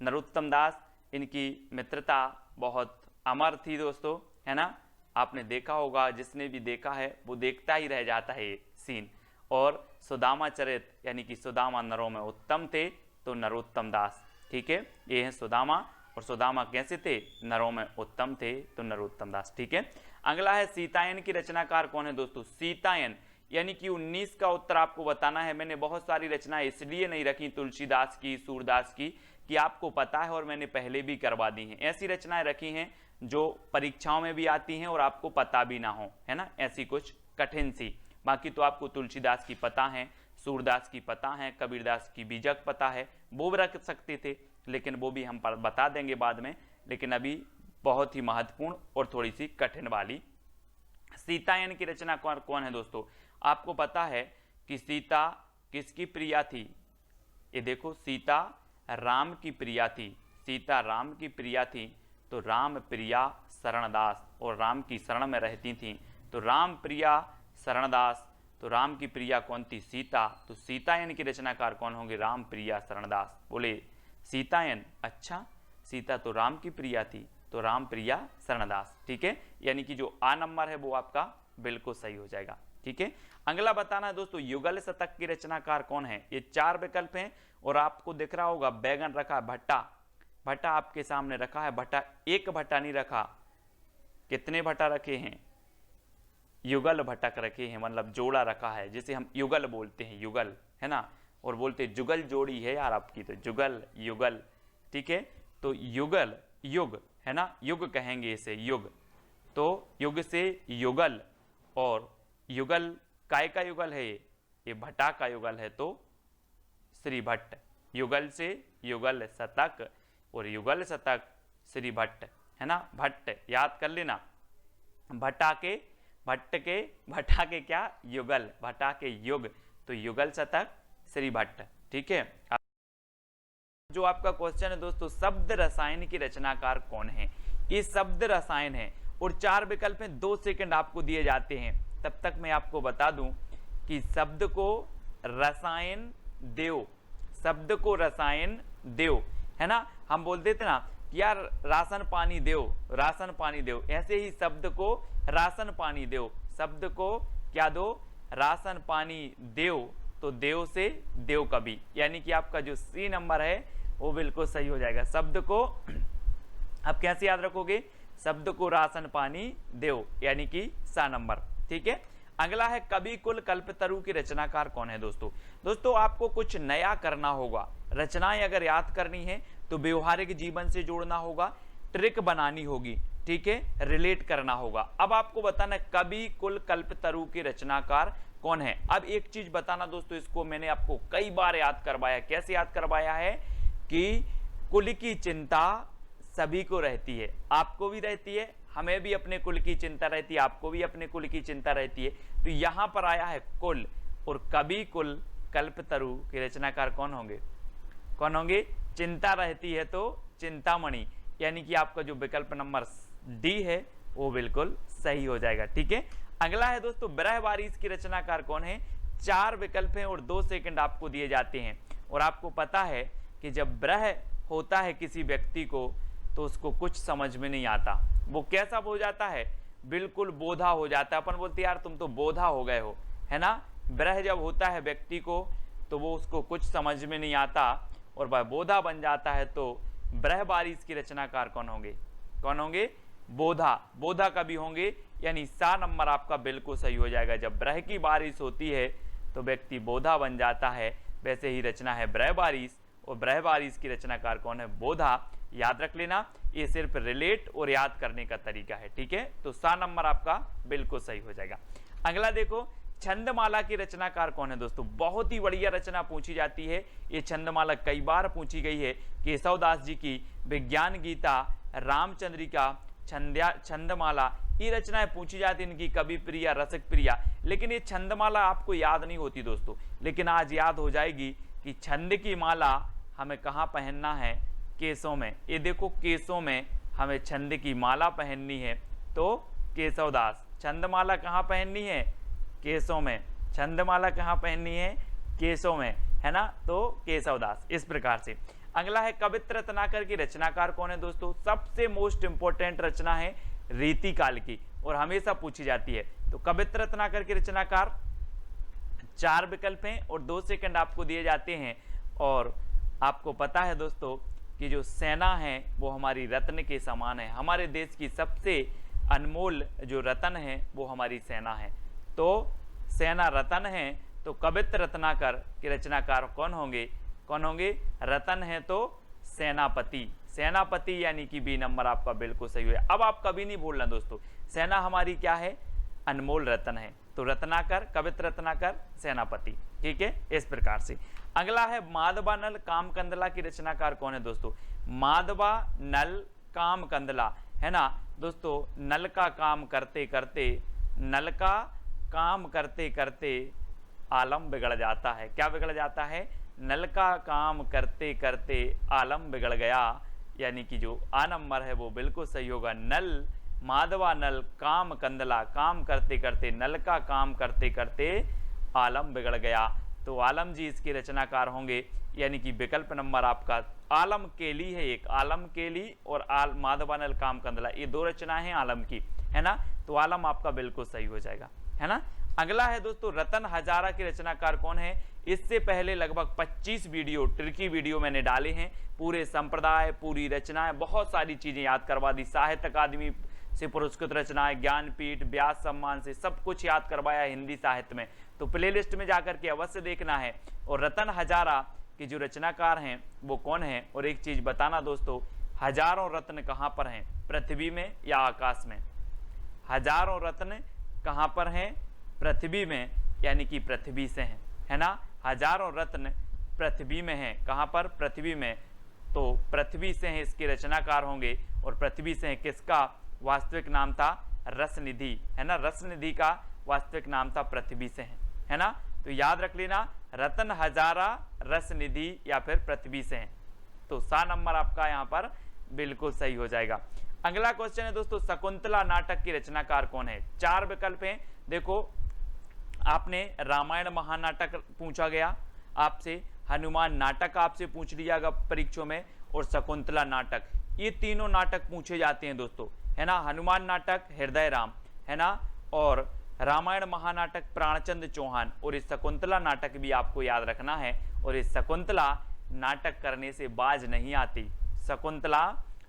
नरोत्तम दास। इनकी मित्रता बहुत अमर थी दोस्तों, है ना। आपने देखा होगा, जिसने भी देखा है वो देखता ही रह जाता है ये सीन। और सुदामा चरित यानी कि सुदामा नरों में उत्तम थे, तो नरोत्तम दास, ठीक है। ये है सुदामा, और सुदामा कैसे थे? नरों में उत्तम थे, तो नरोत्तम दास, ठीक है। अगला है सीतायन की रचनाकार कौन है दोस्तों? सीतायन यानी कि 19 का उत्तर आपको बताना है। मैंने बहुत सारी रचनाएं इसलिए नहीं रखी तुलसीदास की, सूरदास की, कि आपको पता है और मैंने पहले भी करवा दी हैं। ऐसी रचनाएं रखी हैं जो परीक्षाओं में भी आती हैं और आपको पता भी ना हो, है ना, ऐसी कुछ कठिन सी। बाकी तो आपको तुलसीदास की पता है, सूरदास की पता है, कबीरदास की बीजक पता है, वो भी रख सकते थे, लेकिन वो भी हम बता देंगे बाद में। लेकिन अभी बहुत ही महत्वपूर्ण और थोड़ी सी कठिन वाली सीतायन की रचना कौन है दोस्तों? आपको पता है कि सीता किसकी प्रिया थी? ये देखो, सीता राम की प्रिया थी, सीता राम की प्रिया थी, तो राम प्रिया शरणदास, और राम की शरण में रहती थी, तो राम प्रिया शरणदास। तो राम की प्रिया कौन थी? सीता। तो सीतायन की रचनाकार कौन होंगे? राम प्रिया शरणदास। बोले सीतायन, अच्छा सीता तो राम की प्रिया थी, तो राम प्रिया शरणदास। ठीक है, यानी कि जो आ नंबर है वो आपका बिल्कुल सही हो जाएगा। ठीक है, अगला बताना है दोस्तों युगल शतक की रचनाकार कौन है? ये 4 विकल्प हैं और आपको दिख रहा होगा बैगन रखा है, भट्टा, भट्टा आपके सामने रखा है, भट्टा एक भट्टा नहीं रखा, कितने भट्टा रखे हैं? युगल भटक रखे हैं, मतलब जोड़ा रखा है, जिसे हम युगल बोलते हैं, युगल है ना, और बोलते जुगल जोड़ी है यार आपकी, तो जुगल युगल। ठीक है, तो युगल युग है ना, युग कहेंगे इसे, युग। तो युग से युगल, और युगल काय का युगल है? ये भट्टा का युगल है, तो श्री भट्ट। युगल से युगल शतक, और युगल शतक श्री भट्ट है ना, भट्ट याद कर लेना। भट्टा के क्या? युगल, भट्टा के युग, तो युगल शतक श्री भट्ट। ठीक है, जो आपका क्वेश्चन है दोस्तों, शब्द रसायन की रचनाकार कौन है? ये शब्द रसायन है और 4 विकल्प हैं, 2 सेकंड आपको दिए जाते हैं। तब तक मैं आपको बता दूं कि शब्द को रसायन देव, शब्द को रसायन देव है ना, हम बोल देते ना कि यार राशन पानी देव, राशन पानी देव, ऐसे ही शब्द को राशन पानी देव, शब्द को क्या दो? राशन पानी देव, तो देव से देव कवि, यानी कि आपका जो सी नंबर है वो बिल्कुल सही हो जाएगा। शब्द को आप कैसे याद रखोगे? शब्द को राशन पानी देव, यानी कि सा नंबर। ठीक है, अगला है कवि कुल कल्पतरु की रचनाकार कौन है? दोस्तों आपको कुछ नया करना होगा, रचनाएं अगर याद करनी है तो व्यवहारिक जीवन से जोड़ना होगा, ट्रिक बनानी होगी, ठीक है, रिलेट करना होगा। अब आपको बताना कवि कुल कल्पतरु के रचनाकार कौन है। अब एक चीज बताना दोस्तों, इसको मैंने आपको कई बार याद करवाया। कैसे याद करवाया है? कि कुल की चिंता सभी को रहती है, आपको भी रहती है, हमें भी अपने कुल की चिंता रहती है, आपको भी अपने कुल की चिंता रहती है। तो यहां पर आया है कुल, और कवि कुल कल्पतरु के रचनाकार कौन होंगे? कौन होंगे? चिंता रहती है तो चिंतामणि, यानी कि आपका जो विकल्प नंबर डी है वो बिल्कुल सही हो जाएगा। ठीक है, अगला है दोस्तों विरह बारिश की रचनाकार कौन है? 4 विकल्प हैं और 2 सेकंड आपको दिए जाते हैं। और आपको पता है कि जब विरह होता है किसी व्यक्ति को तो उसको कुछ समझ में नहीं आता, वो कैसा हो जाता है? बिल्कुल बोधा हो जाता है। अपन बोलते यार तुम तो बोधा हो गए हो, है ना। विरह जब होता है व्यक्ति को तो वो उसको कुछ समझ में नहीं आता और वह बोधा बन जाता है। तो विरह बारिश की रचनाकार कौन होंगे? कौन होंगे? बोधा, बोधा कवि होंगे, यानी सा नंबर आपका बिल्कुल सही हो जाएगा। जब विरह की बारिश होती है तो व्यक्ति बोधा बन जाता है, वैसे ही रचना है विरह बारिश, और विरह बारिश की रचनाकार कौन है? बोधा। याद रख लेना, ये सिर्फ रिलेट और याद करने का तरीका है। ठीक है, तो सा नंबर आपका बिल्कुल सही हो जाएगा। अगला देखो, छंदमाला की रचनाकार कौन है? दोस्तों बहुत ही बढ़िया रचना पूछी जाती है, ये छंदमाला कई बार पूछी गई है। केशवदास जी की विज्ञान गीता, रामचंद्रिका, छंदमाला, ये रचनाएं पूछी जाती है, इनकी कवि प्रिया, रसिक प्रिया। लेकिन ये छंदमाला आपको याद नहीं होती दोस्तों, लेकिन आज याद हो जाएगी कि छंद की माला हमें कहाँ पहनना है? केसों में। ये देखो केसों में हमें छंद की माला पहननी है, तो केशवदास। छंदमाला कहाँ पहननी है? केसों में। छंदमाला कहाँ पहननी है? केसों में, है ना, तो केशवदास। इस प्रकार से अगला है कवित्र रत्नाकर की रचनाकार कौन है? दोस्तों सबसे मोस्ट इंपोर्टेंट रचना है रीति काल की और हमेशा पूछी जाती है। तो कवित्र रत्नाकर की रचनाकार 4 विकल्प हैं और 2 सेकंड आपको दिए जाते हैं। और आपको पता है दोस्तों कि जो सेना है वो हमारी रत्न के समान है, हमारे देश की सबसे अनमोल जो रत्न है वो हमारी सेना है। तो सेना रत्न है, तो कवित्र रत्नाकर के रचनाकार कौन होंगे? कौन होंगे? रतन है तो सेनापति, सेनापति यानी कि बी नंबर आपका बिल्कुल सही है। अब आप कभी नहीं भूलना दोस्तों, सेना हमारी क्या है? अनमोल रत्न है। तो रत्नाकर, कवित्र रत्नाकर, सेनापति। ठीक है, इस प्रकार से। अगला है माधवा नल काम कंदला की रचनाकार कौन है? दोस्तों माधवा नल काम कंदला, है ना दोस्तों। नल का काम करते करते, नल का काम करते करते आलम बिगड़ जाता है। क्या बिगड़ जाता है? नल का काम करते करते आलम बिगड़ गया, यानी कि जो आ नंबर है वो बिल्कुल सही होगा। नल, माधवा नल काम कंदला, काम करते करते, नल का काम करते करते आलम बिगड़ गया। तो आलम जी इसके रचनाकार होंगे, यानी कि विकल्प नंबर आपका आलम केली है, एक आलम केली और माधवानल काम कंदला, ये दो रचनाएं हैं आलम की, है ना। तो आलम आपका बिल्कुल सही हो जाएगा, है ना। अगला है दोस्तों रतन हजारा के रचनाकार कौन है। इससे पहले लगभग 25 वीडियो ट्रिकी वीडियो मैंने डाले हैं, पूरे संप्रदाय, पूरी रचनाएं, बहुत सारी चीजें याद करवा दी, साहित्य अकादमी से पुरस्कृत रचनाएं, ज्ञानपीठ, व्यास सम्मान से सब कुछ याद करवाया हिंदी साहित्य में। तो प्लेलिस्ट में जाकर के अवश्य देखना है। और रतन हजारा के जो रचनाकार हैं वो कौन है। और एक चीज बताना दोस्तों, हजारों रत्न कहां पर हैं, पृथ्वी में या आकाश में। हजारों रत्न कहां पर हैं, पृथ्वी में, यानी कि पृथ्वी से हैं, है ना। हजारों रत्न पृथ्वी में हैं, कहां पर, पृथ्वी में। तो पृथ्वी से हैं इसके रचनाकार होंगे। और पृथ्वी से हैं, किसका वास्तविक नाम था, रसनिधि, है ना। रसनिधि का वास्तविक नाम था पृथ्वी से है ना। तो याद रख लेना, रतन हजारा, रसनिधि या फिर पृथ्वी से हैं। तो सा नंबर आपका यहाँ पर बिल्कुल सही हो जाएगा। अगला क्वेश्चन है दोस्तों, शकुंतला नाटक की रचनाकार कौन है। 4 विकल्प हैं। देखो, आपने रामायण महानाटक पूछा गया आपसे, हनुमान नाटक आपसे पूछ लिया गया परीक्षों में, और शकुंतला नाटक, ये तीनों नाटक पूछे जाते हैं दोस्तों, है ना। हनुमान नाटक हृदय राम, है ना, और रामायण महानाटक प्राणचंद्र चौहान, और इस शकुंतला नाटक भी आपको याद रखना है। और इस शकुंतला नाटक करने से बाज नहीं आती, शकुंतला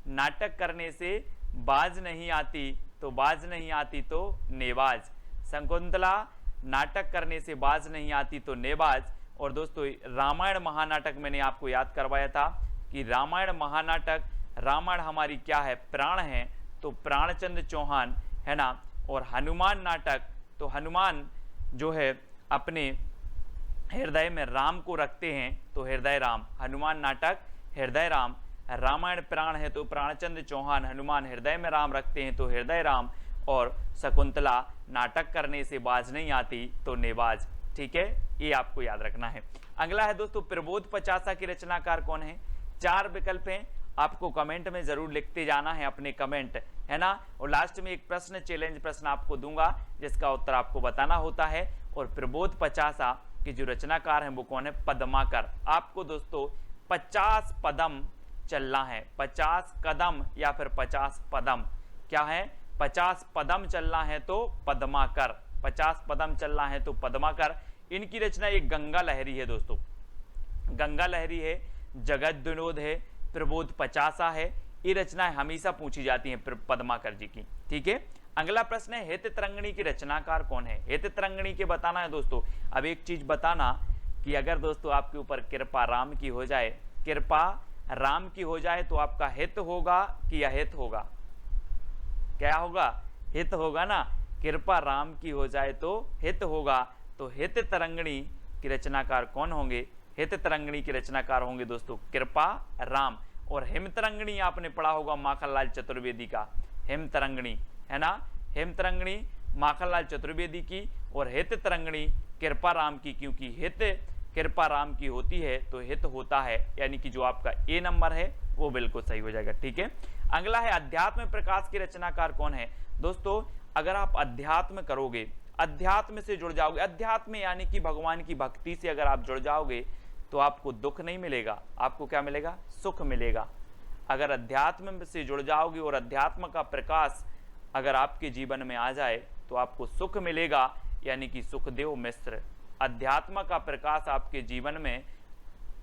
नाटक करने से बाज नहीं आती, तो बाज नहीं आती तो नेबाज, शकुंतला नाटक करने से बाज नहीं आती तो नेबाज। और दोस्तों रामायण महानाटक मैंने आपको याद करवाया था कि रामायण महानाटक, रामायण हमारी क्या है, प्राण है, तो प्राणचंद्र चौहान, है ना। और हनुमान नाटक, तो हनुमान जो है अपने हृदय में राम को रखते हैं, तो हृदय राम, हनुमान नाटक हृदय राम। रामायण प्राण है तो प्राणचंद्र चौहान, हनुमान हृदय में राम रखते हैं तो हृदय राम। और शकुंतला नाटक करने से बाज नहीं आती तो नेबाज, ठीक है, ये आपको याद रखना है। अगला है दोस्तों, प्रबोध पचासा की रचनाकार कौन है। 4 विकल्प हैं, आपको कमेंट में जरूर लिखते जाना है अपने कमेंट, है ना। और लास्ट में एक प्रश्न, चैलेंज प्रश्न आपको दूंगा जिसका उत्तर आपको बताना होता है। और प्रबोध पचासा के जो रचनाकार हैं वो कौन है, पद्माकर। आपको दोस्तों 50 पदम चलना है, 50 कदम या फिर 50 पदम, क्या है, 50 पदम चलना है तो पद्माकर, 50 पदम चलना है तो पद्माकर। इनकी रचना एक गंगा लहरी है दोस्तों, गंगा लहरी है, जगत विनोद है, प्रबोध पचासा है, ये रचनाएं हमेशा पूछी जाती हैं पद्माकर जी की, ठीक है। अगला प्रश्न है, हित तरंगिणी की रचनाकार कौन है। हित तरंगिणी के बताना है दोस्तों। अब एक चीज बताना कि अगर दोस्तों आपके ऊपर कृपा राम की हो जाए, कृपा राम की हो जाए तो आपका हित होगा कि अहित होगा, क्या होगा, हित होगा ना। कृपा राम की हो जाए तो हित होगा। तो हित तरंगिणी की रचनाकार कौन होंगे, हित तरंगिणी के रचनाकार होंगे दोस्तों कृपा राम। और हिम तरंगिणी आपने पढ़ा होगा माखनलाल चतुर्वेदी का, हिम तरंगिणी, है ना, हिम तरंगिणी माखनलाल चतुर्वेदी की, और हित तरंगिणी कृपा राम की, क्योंकि हित कृपा राम की होती है तो हित होता है, यानी कि जो आपका ए नंबर है वो बिल्कुल सही हो जाएगा, ठीक है। अगला है, अध्यात्म प्रकाश के रचनाकार कौन है। दोस्तों अगर आप अध्यात्म करोगे, अध्यात्म से जुड़ जाओगे, अध्यात्म यानी कि भगवान की भक्ति से अगर आप जुड़ जाओगे तो आपको दुख नहीं मिलेगा, आपको क्या मिलेगा, सुख मिलेगा। अगर अध्यात्म से जुड़ जाओगे और अध्यात्म का प्रकाश अगर आपके जीवन में आ जाए तो आपको सुख मिलेगा, यानी कि सुखदेव मिश्र, अध्यात्म का प्रकाश आपके जीवन में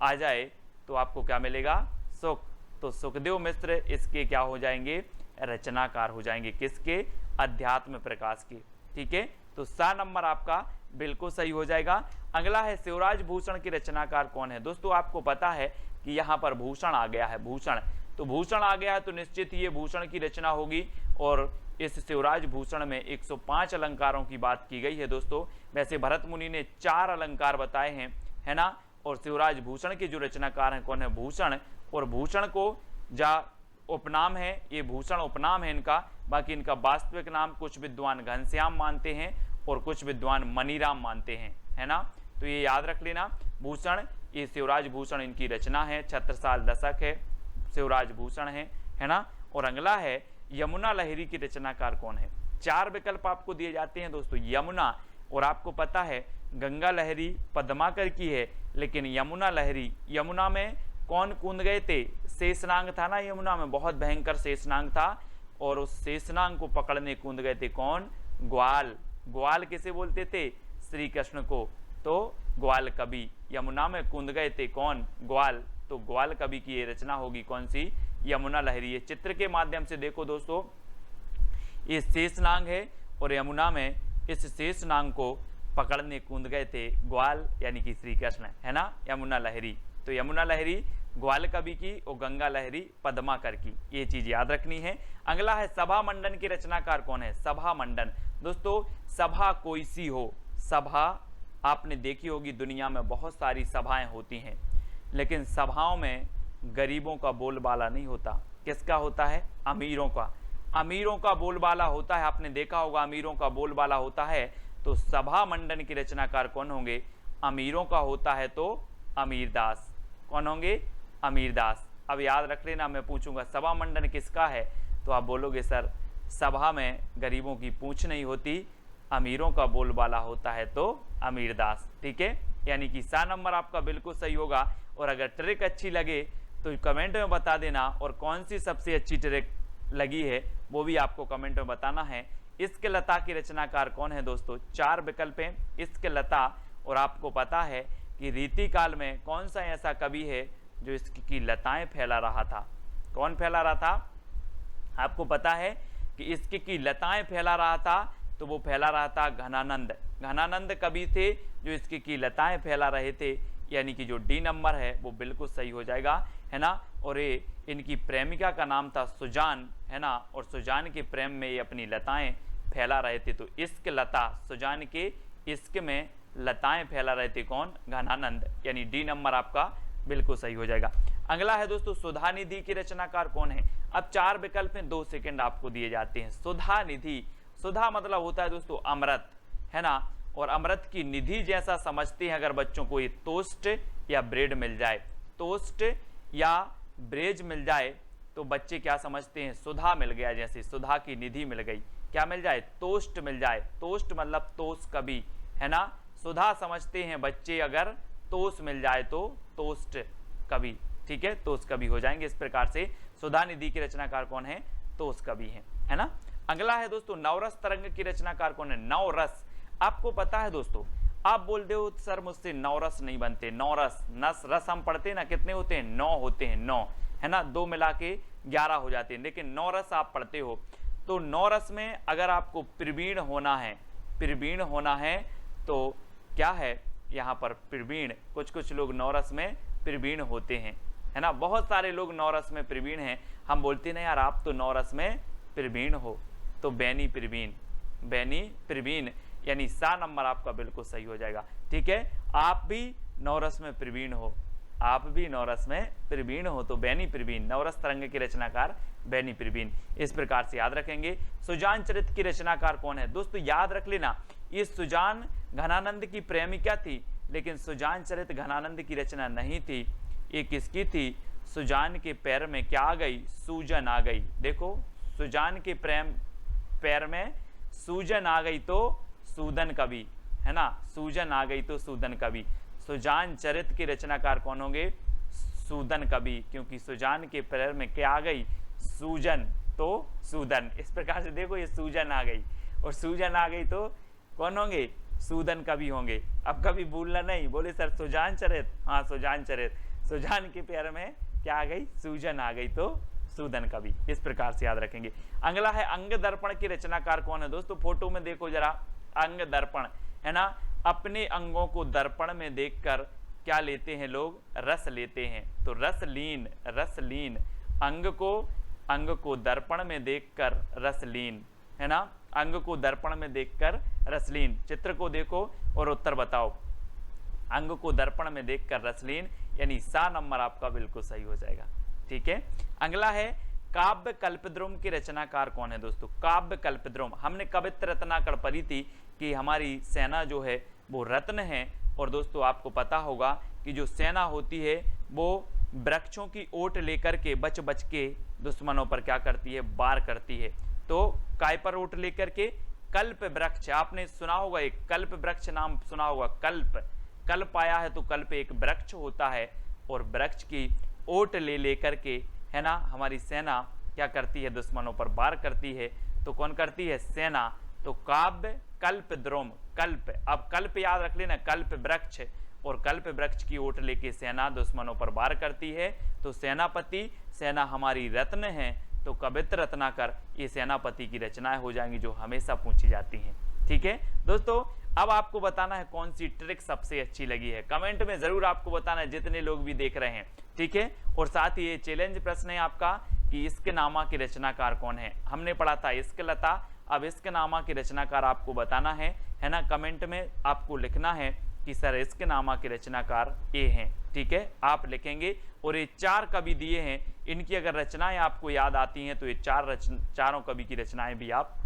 आ जाए तो आपको क्या मिलेगा, सुख। तो सुखदेव मिश्र इसके क्या हो जाएंगे, रचनाकार हो जाएंगे, किसके, अध्यात्म प्रकाश के, ठीक है। तो सा नंबर आपका बिल्कुल सही हो जाएगा। अगला है, शिवराज भूषण की रचनाकार कौन है। दोस्तों आपको पता है कि यहाँ पर भूषण आ गया है, भूषण, तो भूषण आ गया है तो निश्चित ही ये भूषण की रचना होगी। और इस शिवराज भूषण में 105 अलंकारों की बात की गई है दोस्तों। वैसे भरत मुनि ने 4 अलंकार बताए हैं, है ना। और शिवराज भूषण के जो रचनाकार हैं कौन है, भूषण। और भूषण को जा उपनाम है, ये भूषण उपनाम है इनका, बाकी इनका वास्तविक नाम कुछ विद्वान घनश्याम मानते हैं और कुछ विद्वान मनीराम मानते हैं, है ना। तो ये याद रख लेना, भूषण, ये शिवराज भूषण इनकी रचना है, छत्रसाल दशक है, शिवराज भूषण है ना। और अगला है, यमुना लहरी की रचनाकार कौन है। 4 विकल्प आपको दिए जाते हैं दोस्तों, यमुना, और आपको पता है गंगा लहरी पद्माकर की है, लेकिन यमुना लहरी, यमुना में कौन कूद गए थे? शेषनाग था ना, यमुना में बहुत भयंकर शेषनाग था, और उस शेषनाग को पकड़ने कूद गए थे कौन? ग्वाल। ग्वाल किसे बोलते थे? श्री कृष्ण को। तो ग्वाल कवि यमुना में कूद गए थे कौन? ग्वाल। तो ग्वाल कवि की ये रचना होगी कौन सी? यमुना लहरी। ये चित्र के माध्यम से देखो दोस्तों, ये शेषनाग है और यमुना में इस शेषनाग को पकड़ने कूद गए थे ग्वाल यानी कि श्री कृष्ण, है ना, यमुना लहरी। तो यमुना लहरी ग्वाल कवि की और गंगा लहरी पद्माकर की, ये चीज याद रखनी है। अगला है सभा मंडन की रचनाकार कौन है? सभा मंडन। दोस्तों सभा कोई सी हो, सभा आपने देखी होगी, दुनिया में बहुत सारी सभाएं होती हैं, लेकिन सभाओं में गरीबों का बोलबाला नहीं होता। किसका होता है? अमीरों का। अमीरों का बोलबाला होता है, आपने देखा होगा अमीरों का बोलबाला होता है। तो सभा मंडन की रचनाकार कौन होंगे? अमीरों का होता है तो अमीरदास। कौन होंगे? अमीरदास। अब याद रख लेना, मैं पूछूंगा सभा मंडन किसका है, तो आप बोलोगे सर सभा में गरीबों की पूछ नहीं होती, अमीरों का बोलबाला होता है तो अमीरदास। ठीक है, यानी कि सा नंबर आपका बिल्कुल सही होगा। और अगर ट्रिक अच्छी लगे तो कमेंट में बता देना, और कौन सी सबसे अच्छी ट्रिक लगी है वो भी आपको कमेंट में बताना है। इश्क लता की रचनाकार कौन है दोस्तों? 4 विकल्प हैं इश्क लता, और आपको पता है कि रीतिकाल में कौन सा ऐसा कवि है जो इश्क की लताएं फैला रहा था? कौन फैला रहा था? आपको पता है कि इश्क की लताएं फैला रहा था, तो वो फैला रहा था घनानंद। घनानंद कवि थे जो इश्क की लताएं फैला रहे थे, यानी कि जो डी नंबर है वो बिल्कुल सही हो जाएगा, है ना। और ये इनकी प्रेमिका का नाम था सुजान, है ना, और सुजान के प्रेम में ये अपनी लताएं फैला रहे थे। तो इश्क लता, सुजान के इश्क में लताएं फैला रहे थे कौन? घनानंद, यानी डी नंबर आपका बिल्कुल सही हो जाएगा। अगला है दोस्तों सुधा निधि की रचनाकार कौन है? अब 4 विकल्प में 2 सेकंड आपको दिए जाते हैं। सुधा निधि, सुधा मतलब होता है दोस्तों अमृत, है ना, और अमृत की निधि जैसा समझते हैं अगर बच्चों को ये टोस्ट या ब्रेड मिल जाए, टोस्ट या ब्रेड मिल जाए तो बच्चे क्या समझते हैं? सुधा मिल गया, जैसे सुधा की निधि मिल गई। क्या मिल जाए? टोस्ट मिल जाए। टोस्ट मतलब तोस कवि, है ना। सुधा समझते हैं बच्चे अगर तोस मिल जाए तो टोस्ट कवि, ठीक है, तोस कवि हो जाएंगे। इस प्रकार से सुधा निधि की रचनाकार कौन है? तोस कवि है ना। अगला है दोस्तों नवरस तरंग की रचनाकार कौन है? नवरस। आपको पता है दोस्तों, आप बोलते हो सर मुझसे नवरस नहीं बनते, नवरस, नस रस हम पढ़ते हैं ना, कितने होते हैं? 9 होते हैं, 9, है ना, 2 मिला के 11 हो जाते हैं, लेकिन नवरस आप पढ़ते हो। तो नवरस में अगर आपको प्रवीण होना है, प्रवीण होना है तो क्या है यहाँ पर? प्रवीण। कुछ लोग नवरस में प्रवीण होते हैं, है ना, बहुत सारे लोग नवरस में प्रवीण हैं। हम बोलते ना यार आप तो नवरस में प्रवीण हो, तो बैनी प्रवीण, बैनी प्रवीण, यानी सा नंबर आपका बिल्कुल सही हो जाएगा। ठीक है, आप भी नवरस में प्रवीण हो, आप भी नवरस में प्रवीण हो, तो बैनी प्रवीण, नवरस तरंग की रचनाकार बैनी प्रवीण। इस प्रकार से याद रखेंगे। सुजान चरित की रचनाकार कौन है? दोस्तों याद रख लेना, ये सुजान घनानंद की प्रेमिका थी, लेकिन सुजान चरित घनानंद की रचना नहीं थी। ये किसकी थी? सुजान के पैर में क्या आ गई? सूजन आ गई। देखो, सुजान के पैर में सूजन आ गई तो सूदन कवि, है ना, सूजन आ गई तो सूदन कवि। सुजान चरित के रचनाकार कौन होंगे? सूदन कवि, क्योंकि सुजान के पैर में क्या आ गई? सूजन, तो सूदन। इस प्रकार से देखो, ये सूजन आ गई और सूजन आ गई तो कौन होंगे? सूदन कवि होंगे। अब कभी भूलना नहीं, बोले सर सुजान चरित, हाँ सुजान चरित, सुजान के पैर में क्या आ गई? सूजन आ गई तो सूदन कवि। इस प्रकार से याद रखेंगे। अगला है अंग दर्पण की रचनाकार कौन है? दोस्तों फोटो में देखो जरा, अंग दर्पण, है ना, अपने अंगों को दर्पण में देखकर क्या लेते हैं लोग? रस लेते हैं। तो रसलीन, रसलीन, अंग को दर्पण में देखकर रसलीन, है ना, अंग को दर्पण में देखकर रसलीन। चित्र को देखो और उत्तर बताओ। अंग को दर्पण में देखकर रसलीन, यानी सा नंबर आपका बिल्कुल सही हो जाएगा। ठीक है, अगला है काव्य कल्पद्रुम की रचनाकार कौन है? दोस्तों काव्य कल्पद्रुम, हमने कवित्र रत्नाकर पढ़ी थी कि हमारी सेना जो है वो रत्न है, और दोस्तों आपको पता होगा कि जो सेना होती है वो वृक्षों की ओट लेकर के बच के दुश्मनों पर क्या करती है? वार करती है। तो काय पर ओट लेकर के? कल्प वृक्ष, आपने सुना होगा एक कल्प वृक्ष नाम सुना होगा, कल्प आया है तो कल्प एक वृक्ष होता है, और वृक्ष की ओट ले लेकर के, है ना, हमारी सेना क्या करती है, दुश्मनों पर वार करती है। तो कौन करती है, सेना। तो काव्य कल्प द्रोम, कल्प, अब कल्प याद रख लेना, कल्प वृक्ष, और कल्प वृक्ष की ओट लेके सेना दुश्मनों पर वार करती है। तो सेनापति, सेना हमारी रत्न है, तो कवित्र रत्नाकर, ये सेनापति की रचनाएं हो जाएंगी जो हमेशा पूछी जाती हैं। ठीक है दोस्तों, अब आपको बताना है कौन सी ट्रिक सबसे अच्छी लगी है, कमेंट में जरूर आपको बताना है, जितने लोग भी देख रहे हैं। ठीक है, और साथ ही ये चैलेंज प्रश्न है आपका कि इश्कनामा की रचनाकार कौन है। हमने पढ़ा था इश्कलता, अब इश्कनामा की रचनाकार आपको बताना है ना। कमेंट में आपको लिखना है कि सर इश्कनामा के रचनाकार ये हैं। ठीक है, आप लिखेंगे, और ये 4 कवि दिए हैं, इनकी अगर रचनाएं आपको याद आती हैं तो ये चारों कवि की रचनाएं भी आप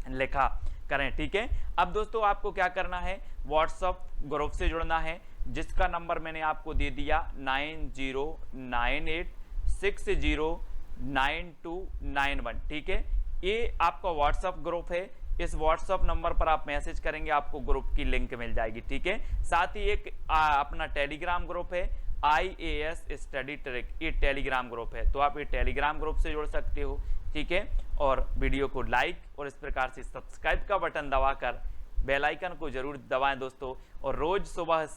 लिखा करें। ठीक है, अब दोस्तों आपको क्या करना है, व्हाट्सएप ग्रुप से जुड़ना है, जिसका नंबर मैंने आपको दे दिया 9098609291। ठीक है, ये आपका व्हाट्सएप ग्रुप है, इस व्हाट्सएप नंबर पर आप मैसेज करेंगे, आपको ग्रुप की लिंक मिल जाएगी। ठीक है, साथ ही एक अपना टेलीग्राम ग्रुप है, IAS स्टडी ट्रिक, ये टेलीग्राम ग्रुप है, तो आप ये टेलीग्राम ग्रुप से जुड़ सकते हो। ठीक है, और वीडियो को लाइक और इस प्रकार से सब्सक्राइब का बटन दबाकर बेल आइकन को जरूर दबाएं दोस्तों। और रोज सुबह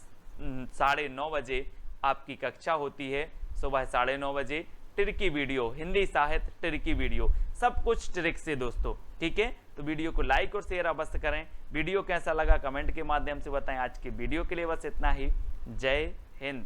9:30 बजे आपकी कक्षा होती है, सुबह 9:30 बजे ट्रिकी वीडियो, हिंदी साहित्य ट्रिकी वीडियो, सब कुछ ट्रिक से दोस्तों। ठीक है, तो वीडियो को लाइक और शेयर अवश्य करें। वीडियो कैसा लगा कमेंट के माध्यम से बताएं। आज के वीडियो के लिए बस इतना ही। जय हिंद।